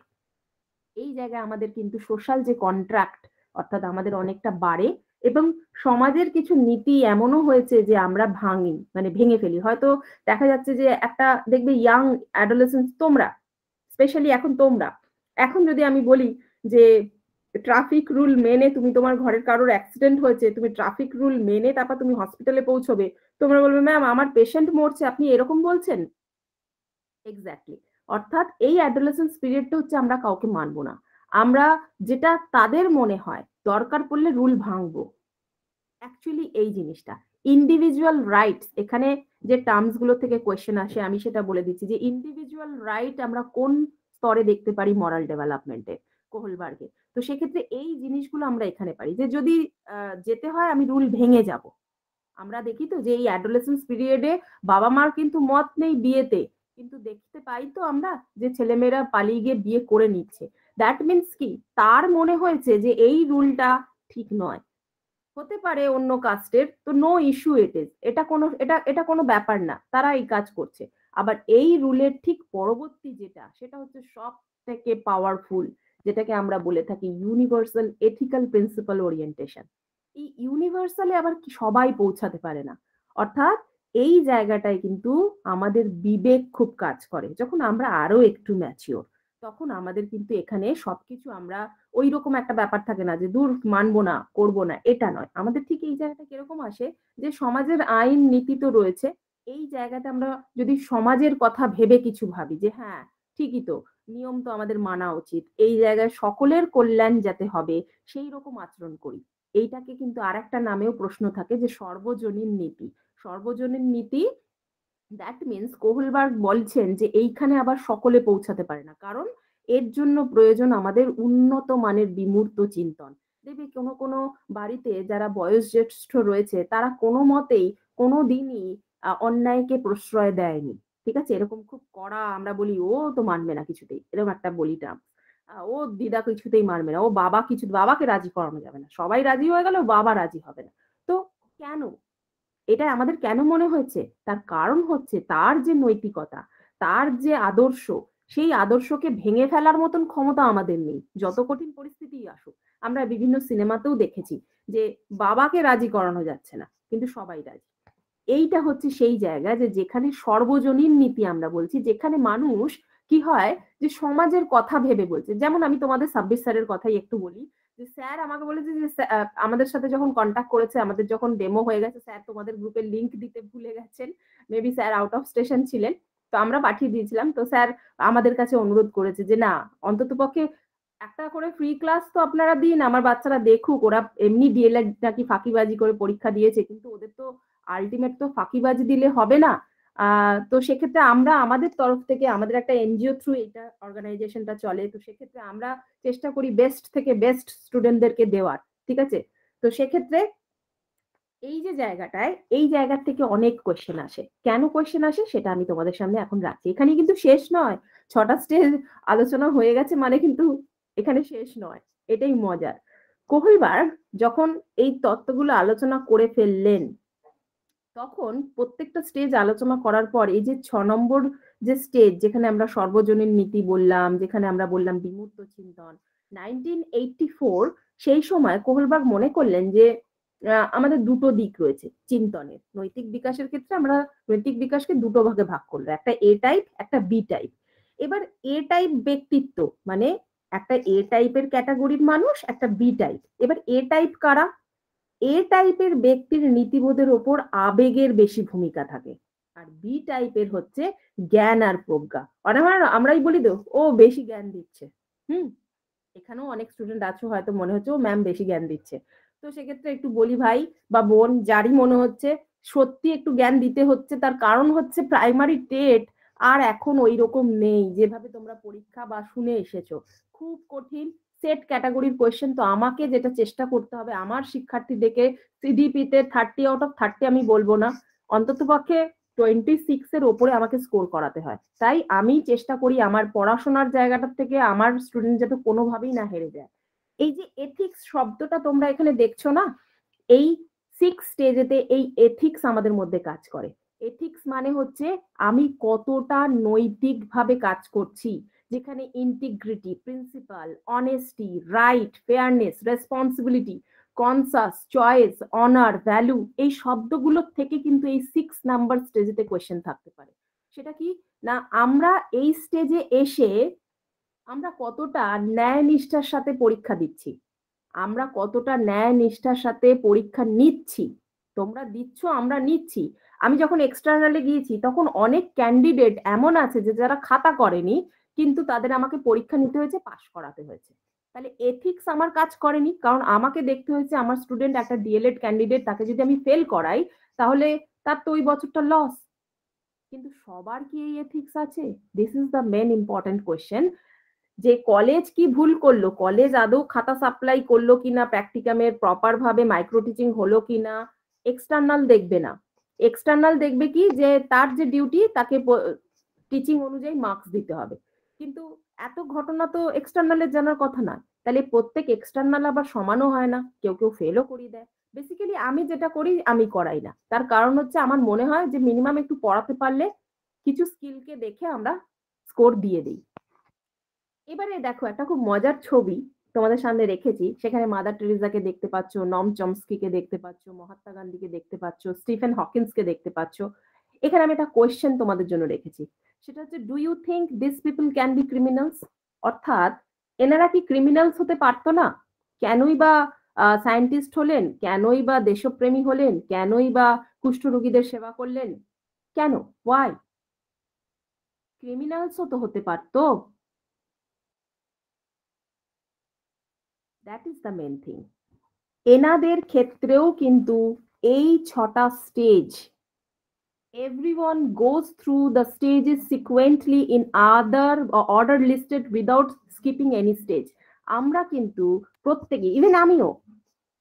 এই জায়গায় আমাদের কিন্তু সোশ্যাল যে কন্ট্রাক্ট অর্থাৎ আমাদের অনেকটা বাড়ে, এবং সমাজের কিছু নীতি এমনও হয়েছে যে আমরা ভাঙি, মানে ভেঙে ফেলি। হয়তো দেখা যাচ্ছে যে একটা দেখবে ইয়াং অ্যাডোলেসেন্স, তোমরা স্পেশালি এখন যদি আমি বলি যে ট্রাফিক রুল মেনে তুমি, তোমার ঘরের কারোর অ্যাক্সিডেন্ট হয়েছে, তুমি ট্রাফিক রুল মেনে তারপর তুমি হসপিটালে পৌঁছবে, তোমরা বলবে ম্যাম আমার পেশেন্ট মরছে, আপনি এরকম বলছেন। এক্স্যাক্টলি। অর্থাৎ এই অ্যাডোলেসেন্স পিরিয়ডটা হচ্ছে আমরা কাউকে মানবো না, আমরা যেটা তাদের মনে হয় দরকার পড়লে রুল ভাঙবো। অ্যাকচুয়ালি এই জিনিসটা ইন্ডিভিজুয়াল রাইটস, এখানে যে টার্মস গুলো থেকে কোয়েশ্চেন আসে আমি সেটা বলে দিচ্ছি যে ইন্ডিভিজুয়াল রাইট আমরা কোন স্তরে দেখতে পারি মরাল ডেভেলপমেন্টে কোহলবার্গে। তো সেক্ষেত্রে এই জিনিসগুলো আমরা এখানে পারি যে যদি যেতে হয় আমি রুল ভেঙে যাব। আমরা দেখি তো যে এই অ্যাডোলেসেন্স পিরিয়ডে বাবা মার কিন্তু মত নেই বিয়েতে, কিন্তু দেখতে পাই তো আমরা যে ছেলেমেয়েরা পালিয়ে গিয়ে বিয়ে করে নিচ্ছে। দ্যাট মিনস কি, তার মনে হয়েছে যে এই রুলটা ঠিক নয়, হতে পারে অন্য কাস্টের, তো নো ইস্যু ইট ইজ, এটা কোনো ব্যাপার না, তারা এই কাজ করছে। আবার এই রুলের ঠিক পরবর্তী যেটা, সেটা হচ্ছে সব থেকে পাওয়ারফুল, যেটাকে আমরা বলে থাকি ইউনিভার্সাল এথিক্যাল প্রিন্সিপাল ওরিয়েন্টেশন। এই ইউনিভার্সালে আবার কি সবাই পৌঁছাতে পারে না। অর্থাৎ এই জায়গাটায় কিন্তু আমাদের বিবেক খুব কাজ করে, যখন আমরা আরো একটু ম্যাচিওর, তখন আমাদের কিন্তু এখানে সবকিছু আমরা ওই রকম একটা ব্যাপার থাকে না যে দূর মানবো না করবো না, এটা নয়। আমাদের ঠিক এই জায়গাটা কিরকম আসে যে সমাজের আইন নীতি তো রয়েছে, এই জায়গাতে আমরা যদি সমাজের কথা ভেবে কিছু ভাবি যে হ্যাঁ ঠিকই তো, নিয়ম তো আমাদের মানা উচিত, এই জায়গায় সকলের কল্যাণ যাতে হবে সেই রকম আচরণ করি। এইটাকে কিন্তু আর একটা নামেও প্রশ্ন থাকে যে সর্বজনীন নীতি। সর্বজনীন নীতি, দ্যাট মিনস কোহলবার্গ বলছেন যে এইখানে আবার সকলে পৌঁছাতে পারে না, কারণ এর জন্য প্রয়োজন আমাদের উন্নত মানের বিমূর্ত চিন্তন। দেখবে কোনো কোনো বাড়িতে যারা বয়োজ্যেষ্ঠ রয়েছে তারা কোনো মতেই কোনো দিনই অন্যায়কে প্রশ্রয় দেয়নি, ঠিক আছে, এরকম খুব কড়া, আমরা বলি ও তো মানবে না কিছুতেই, এরকম একটা বলি টার্ম, ও দিদা কিছুতেই মানবে না, ও বাবাকে রাজি করানো যাবে না, সবাই রাজি হয়ে গেল বাবা রাজি হবে না। তো কেন এটা আমাদের কেন মনে হয়েছে, তার কারণ হচ্ছে তার যে নৈতিকতা, তার যে আদর্শ, সেই আদর্শকে ভেঙে ফেলার মতন ক্ষমতা আমাদের নেই, যত কঠিন পরিস্থিতি আসুক। আমরা বিভিন্ন সিনেমাতেও দেখেছি যে বাবাকে রাজি করানো যাচ্ছে না কিন্তু সবাই রাজি। এইটা হচ্ছে সেই জায়গা যে যেখানে সর্বজনীন নীতি আমরা বলছি, যেখানে মানুষ কি হয় যে সমাজের কথা ভেবে বলছে। যেমন আমি তোমাদের সাব্বির স্যারের কথাই একটু বলি, যে স্যার আমাকে বলেছে যে আমাদের সাথে যখন কন্ট্যাক্ট করেছে, আমাদের যখন ডেমো হয়ে গেছে, স্যার তোমাদের গ্রুপের লিংক দিতে ভুলে গেছেন, maybe sir out of station ছিলেন, তো আমরা পাঠিয়ে দিয়েছিলাম। তো স্যার আমাদের কাছে অনুরোধ করেছে যে না, অন্ততপক্ষে একটা করে ফ্রি ক্লাস তো আপনারা দিন, আমার বাচ্চারা দেখুক, ওরা এমনি ডিএলএড নাকি ফাঁকিবাজি করে পরীক্ষা দিয়েছে, কিন্তু ওদের তো আলটিমেট তো ফাঁকিবাজি দিলে হবে না। তো সেক্ষেত্রে আমরা আমাদের তরফ থেকে, আমাদের একটা এনজিও থ্রু এটা অর্গানাইজেশনটা চলে, তো সেক্ষেত্রে আমরা চেষ্টা করি বেস্ট থেকে বেস্ট স্টুডেন্টদেরকে দেওয়ার, ঠিক আছে? তো সেক্ষেত্রে এই যে জায়গাটায়, এই জায়গার থেকে অনেক কোয়েশ্চেন আসে। কেন কোয়েশ্চেন আসে সেটা আমি তোমাদের সামনে এখন রাখছি। এখানে কিন্তু শেষ নয়, 6টা স্টেজ আলোচনা হয়ে গেছে মানে কিন্তু এখানে শেষ নয়, এটাই মজার। কোহলবার্গ যখন এই তত্ত্বগুলো আলোচনা করে ফেললেন, তখন প্রত্যেকটা স্টেজ আলোচনা করার পর এই যে 6 নম্বর যে স্টেজ, যেখানে আমরা সর্বজনীন নীতি বললাম, যেখানে আমরা বললাম বিমূর্ত চিন্তন, 1984 সেই সময় কোহলবার্গ মনে করলেন যে আমাদের দুটো দিক রয়েছে চিন্তনের। নৈতিক বিকাশের ক্ষেত্রে আমরা নৈতিক বিকাশকে দুটো ভাগে ভাগ করলো, একটা এ টাইপ, একটা বি টাইপ। এবার এ টাইপ ব্যক্তিত্ব মানে একটা এ টাইপের ক্যাটাগরির মানুষ, একটা বি টাইপ। এবার এ টাইপ কারা? এ টাইপের ব্যক্তির নীতিবোধের ওপর আবেগের বেশি ভূমিকা থাকে, আর বি টাইপের হচ্ছে জ্ঞান আর প্রজ্ঞা। আমরাই বলি তো ও বেশি জ্ঞান দিচ্ছে। এখানেও অনেক স্টুডেন্ট আছো, হয়তো মনে হচ্ছে ও ম্যাম বেশি জ্ঞান দিচ্ছে। তো সেক্ষেত্রে একটু বলি ভাই বা বোন, যারই মনে হচ্ছে সত্যি একটু জ্ঞান দিতে হচ্ছে, তার কারণ হচ্ছে প্রাইমারি টেট আর এখন ওই রকম নেই যেভাবে তোমরা পরীক্ষা বা শুনে এসেছো। খুব কঠিন সেট ক্যাটাগরির কোয়েশ্চেন। তো আমাকে যেটা চেষ্টা করতে হবে, আমার শিক্ষার্থীদেরকে সিডিপিতে 30 আউট অফ 30 আমি বলবো না, অন্তত পক্ষে 26 এর ওপরে আমাকে স্কোর করাতে হয়। তাই আমি চেষ্টা করি আমার পড়াশোনার জায়গাটা থেকে আমার স্টুডেন্ট যাতে কোনোভাবেই না হেরে যায়। এই যে এথিক্স শব্দটা তোমরা এখানে দেখছো না, এই 6 স্টেজেতে এই এথিক্স আমাদের মধ্যে কাজ করে। এথিক্স মানে হচ্ছে আমি কতটা নৈতিকভাবে কাজ করছি, যেখানে integrity, principal, honesty, right, fairness, responsibility, conscious, choice, honour, value, এই শব্দগুলো থেকে কিন্তু এই 6 নাম্বার স্টেজেতে কোয়েশ্চেন থাকতে পারে। সেটা কি না, আমরা এই স্টেজে এসে আমরা কতটা ন্যায় নিষ্ঠার সাথে পরীক্ষা দিচ্ছি, আমরা কতটা ন্যায় নিষ্ঠার সাথে পরীক্ষা নিচ্ছি। তোমরা দিচ্ছ, আমরা নিচ্ছি। আমি যখন এক্সটার্নালে গিয়েছি তখন অনেক ক্যান্ডিডেট এমন আছে যে যারা খাতা করেনি, কিন্তু তাদের আমাকে পরীক্ষা নিতে হয়েছে, পাশ করাতে হয়েছে। তাহলে এথিক্স আমার কাজ করেনি, কারণ আমাকে দেখতে হয়েছে আমার স্টুডেন্ট একটা ডিএলএড ক্যান্ডিডেট, তাকে যদি আমি ফেল করাই তাহলে তার তো ওই বছরটা লস। কিন্তু সবার কি এই এথিক্স আছে? This is the main important question. যে কলেজ কি ভুল করলো, কলেজ আদৌ খাতা সাপ্লাই করলো কিনা, প্র্যাকটিকামের প্রপার ভাবে মাইক্রো টিচিং হলো কিনা, এক্সটার্নাল দেখবে না। এক্সটার্নাল দেখবে কি যে তার যে ডিউটি তাকে টিচিং অনুযায়ী মার্কস দিতে হবে, কিন্তু এত ঘটনা তো এক্সটার্নালের জানার কথা না। তাহলে প্রত্যেক এক্সটার্নাল আবার সমানও হয় না, কেউ কেউ ফেলও করিয়ে দেয়। বেসিক্যালি আমি যেটা করি, আমি করাই না, তার কারণ হচ্ছে আমার মনে হয় যে মিনিমাম একটু পড়াতে পারলে কিছু স্কিলকে দেখে আমরা স্কোর দিয়ে দিই। এবারে দেখো একটা খুব মজার ছবি তোমাদের সামনে রেখেছি, সেখানে মাদার টেরেসাকে দেখতে পাচ্ছ, নম চমস্কিকে দেখতে পাচ্ছ, মহাত্মা গান্ধীকে দেখতে পাচ্ছ, স্টিফেন হকিন্সকে দেখতে পাচ্ছ। এখানে আমি একটা কোয়েশ্চেন তোমাদের জন্য রেখেছি, সেটা হচ্ছে do you think this people can be criminals? অর্থাৎ এনারা কি ক্রিমিনালস হতে পারতো না? কেনই বা সায়েন্টিস্ট হলেন, কেনই বা দেশপ্রেমী হলেন, কেনই বা কুষ্ঠরোগীদের সেবা করলেন, কেন, ওয়াই? ক্রিমিনালসও তো হতে পারতো। That is the main thing. এনাদের ক্ষেত্রেও কিন্তু এই 6টা stage, everyone goes through the stages sequentially in order listed without skipping any stage. আমরা কিন্তু প্রত্যেকে, ইভেন আমিও,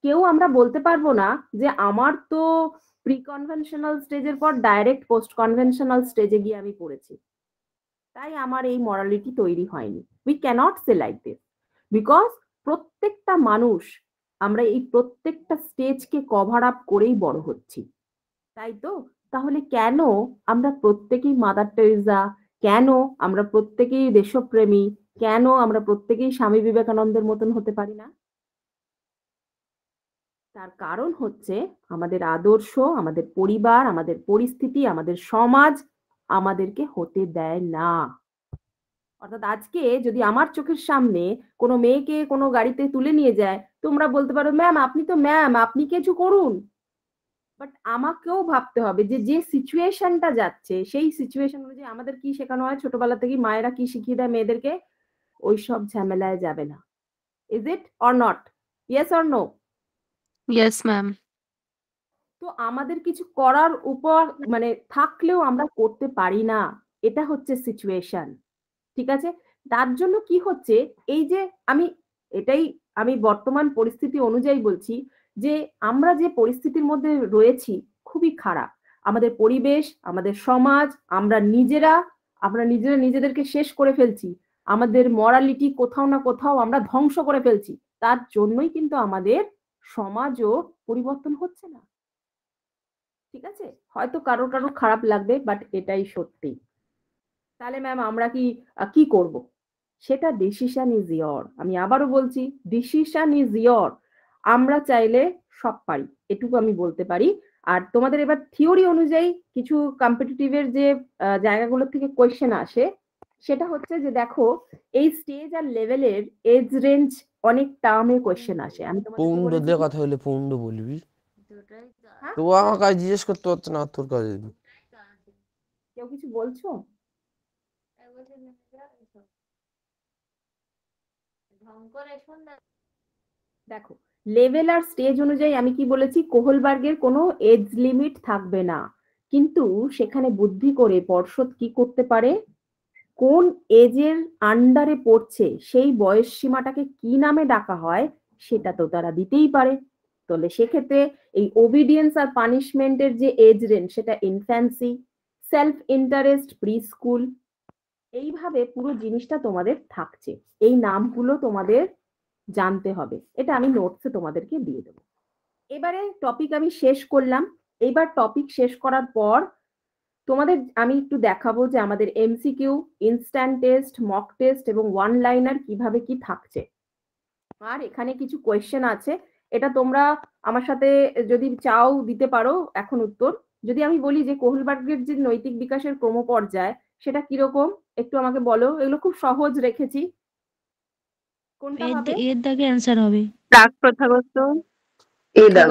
কেউ আমরা বলতে পারবো না যে আমার তো প্রি কনভেনশনাল স্টেজের পর ডাইরেক্ট পোস্ট কনভেনশনাল স্টেজে গিয়ে আমি পড়েছি, তাই আমার এই মরালিটি তৈরি হয়নি। We cannot say like this, because প্রত্যেকটা মানুষ আমরা এই প্রত্যেকটা স্টেজকে কভার আপ করেই বড় হচ্ছি, তাই তো? তাহলে কেন আমরা প্রত্যেকেই মাদার টেরেসা, কেন আমরা প্রত্যেকেই দেশপ্রেমী, কেন আমরা প্রত্যেকেই স্বামী বিবেকানন্দের মতন হতে পারি না? তার কারণ হচ্ছে আমাদের আদর্শ, আমাদের পরিবার, আমাদের পরিস্থিতি, আমাদের সমাজ আমাদেরকে হতে দেয় না। অর্থাৎ আজকে যদি আমার চোখের সামনে কোনো মেয়েকে কোনো গাড়িতে তুলে নিয়ে যায়, তোমরা বলতে পারো ম্যাম আপনি তো ম্যাম, আপনি কিছু করুন। বাট আমাকেও ভাবতে হবে যে যে সিচুয়েশনটা যাচ্ছে সেই সিচুয়েশন অনুযায়ী আমাদের কি শেখানো হয় ছোটবেলা থেকে, মায়েরা কি শিখিয়ে দেয় মেয়েদেরকে, ওইসব ঝামেলায় যাবে না। Is it or not? Yes or no? Yes, ma'am. তো আমাদের কিছু করার উপর মানে থাকলেও আমরা করতে পারি না, এটা হচ্ছে সিচুয়েশন। ঠিক আছে? তার জন্য কি হচ্ছে, এই যে আমি বর্তমান পরিস্থিতি অনুযায়ী বলছি যে আমরা যে পরিস্থিতির মধ্যে রয়েছি খুবই খারাপ। আমাদের পরিবেশ, আমাদের সমাজ, আমরা নিজেরা নিজেদেরকে শেষ করে ফেলছি। আমাদের মরালিটি কোথাও না কোথাও আমরা ধ্বংস করে ফেলছি। তার জন্যই কিন্তু আমাদের সমাজও পরিবর্তন হচ্ছে না। ঠিক আছে? হয়তো কারো খারাপ লাগবে, বাট এটাই সত্যি। তাহলে ম্যাম আমরা কি করব? সেটা ডিসিশন ইজ ইয়োর। আমি আবারও বলছি, ডিসিশন ইজ ইয়োর। আমরা চাইলে সব পারি, এটুকু আমি বলতে পারি। আর তোমাদের এবার থিওরি অনুযায়ী কিছু কম্পিটিটিভের যে জায়গাগুলো থেকে কোয়েশ্চেন আসে, সেটা হচ্ছে যে দেখো এই স্টেজ আর লেভেলের এজ রেঞ্জ অনেক টার্মে কোয়েশ্চেন আসে। আমি তোমাদের পৌন্ড দিয়ে কথা হলে পৌন্ড বলবি। হ্যাঁ? তো আমার কাছে জিজ্ঞেস করতে পারতো না, তোর কাছে। কেউ কিছু বলছো? দেখো লেভেল আর স্টেজ অনুযায়ী আমি কি বলেছি, কোহলবার্গের কোনো এজ লিমিট থাকবে না, কিন্তু সেখানে বুদ্ধি করে পর্ষদ কি করতে পারে, কোন এজের আন্ডারে পড়ছে সেই বয়স সীমাটাকে কি নামে ডাকা হয় সেটা তো তারা দিতেই পারে। তাহলে সেক্ষেত্রে এই ওবিডিয়েন্স আর পানিশমেন্টের যে এজ রেঞ্জ সেটা infancy, self interest pre school, এইভাবে পুরো জিনিসটা তোমাদের থাকছে। এই নামগুলো তোমাদের জানতে হবে, এটা আমি নোটসে তোমাদেরকে দিয়ে দেবো। এবারে টপিক আমি শেষ করলাম। এইবার টপিক শেষ করার পর তোমাদের আমি একটু দেখাবো যে আমাদের MCQ, instant test, mock test এবং ওয়ান লাইনার কিভাবে কি থাকছে। আর এখানে কিছু কোয়েশ্চেন আছে, এটা তোমরা আমার সাথে যদি চাও দিতে পারো এখন উত্তর। যদি আমি বলি যে কোহলবার্গের যে নৈতিক বিকাশের ক্রমপর্যায় সেটা কিরকম, একটু আমাকে বলো। এগুলো খুব সহজ রেখেছি, কোনটা হবে? এর দাগে অ্যান্সার হবে। প্রাক প্রথাগত এ দাও।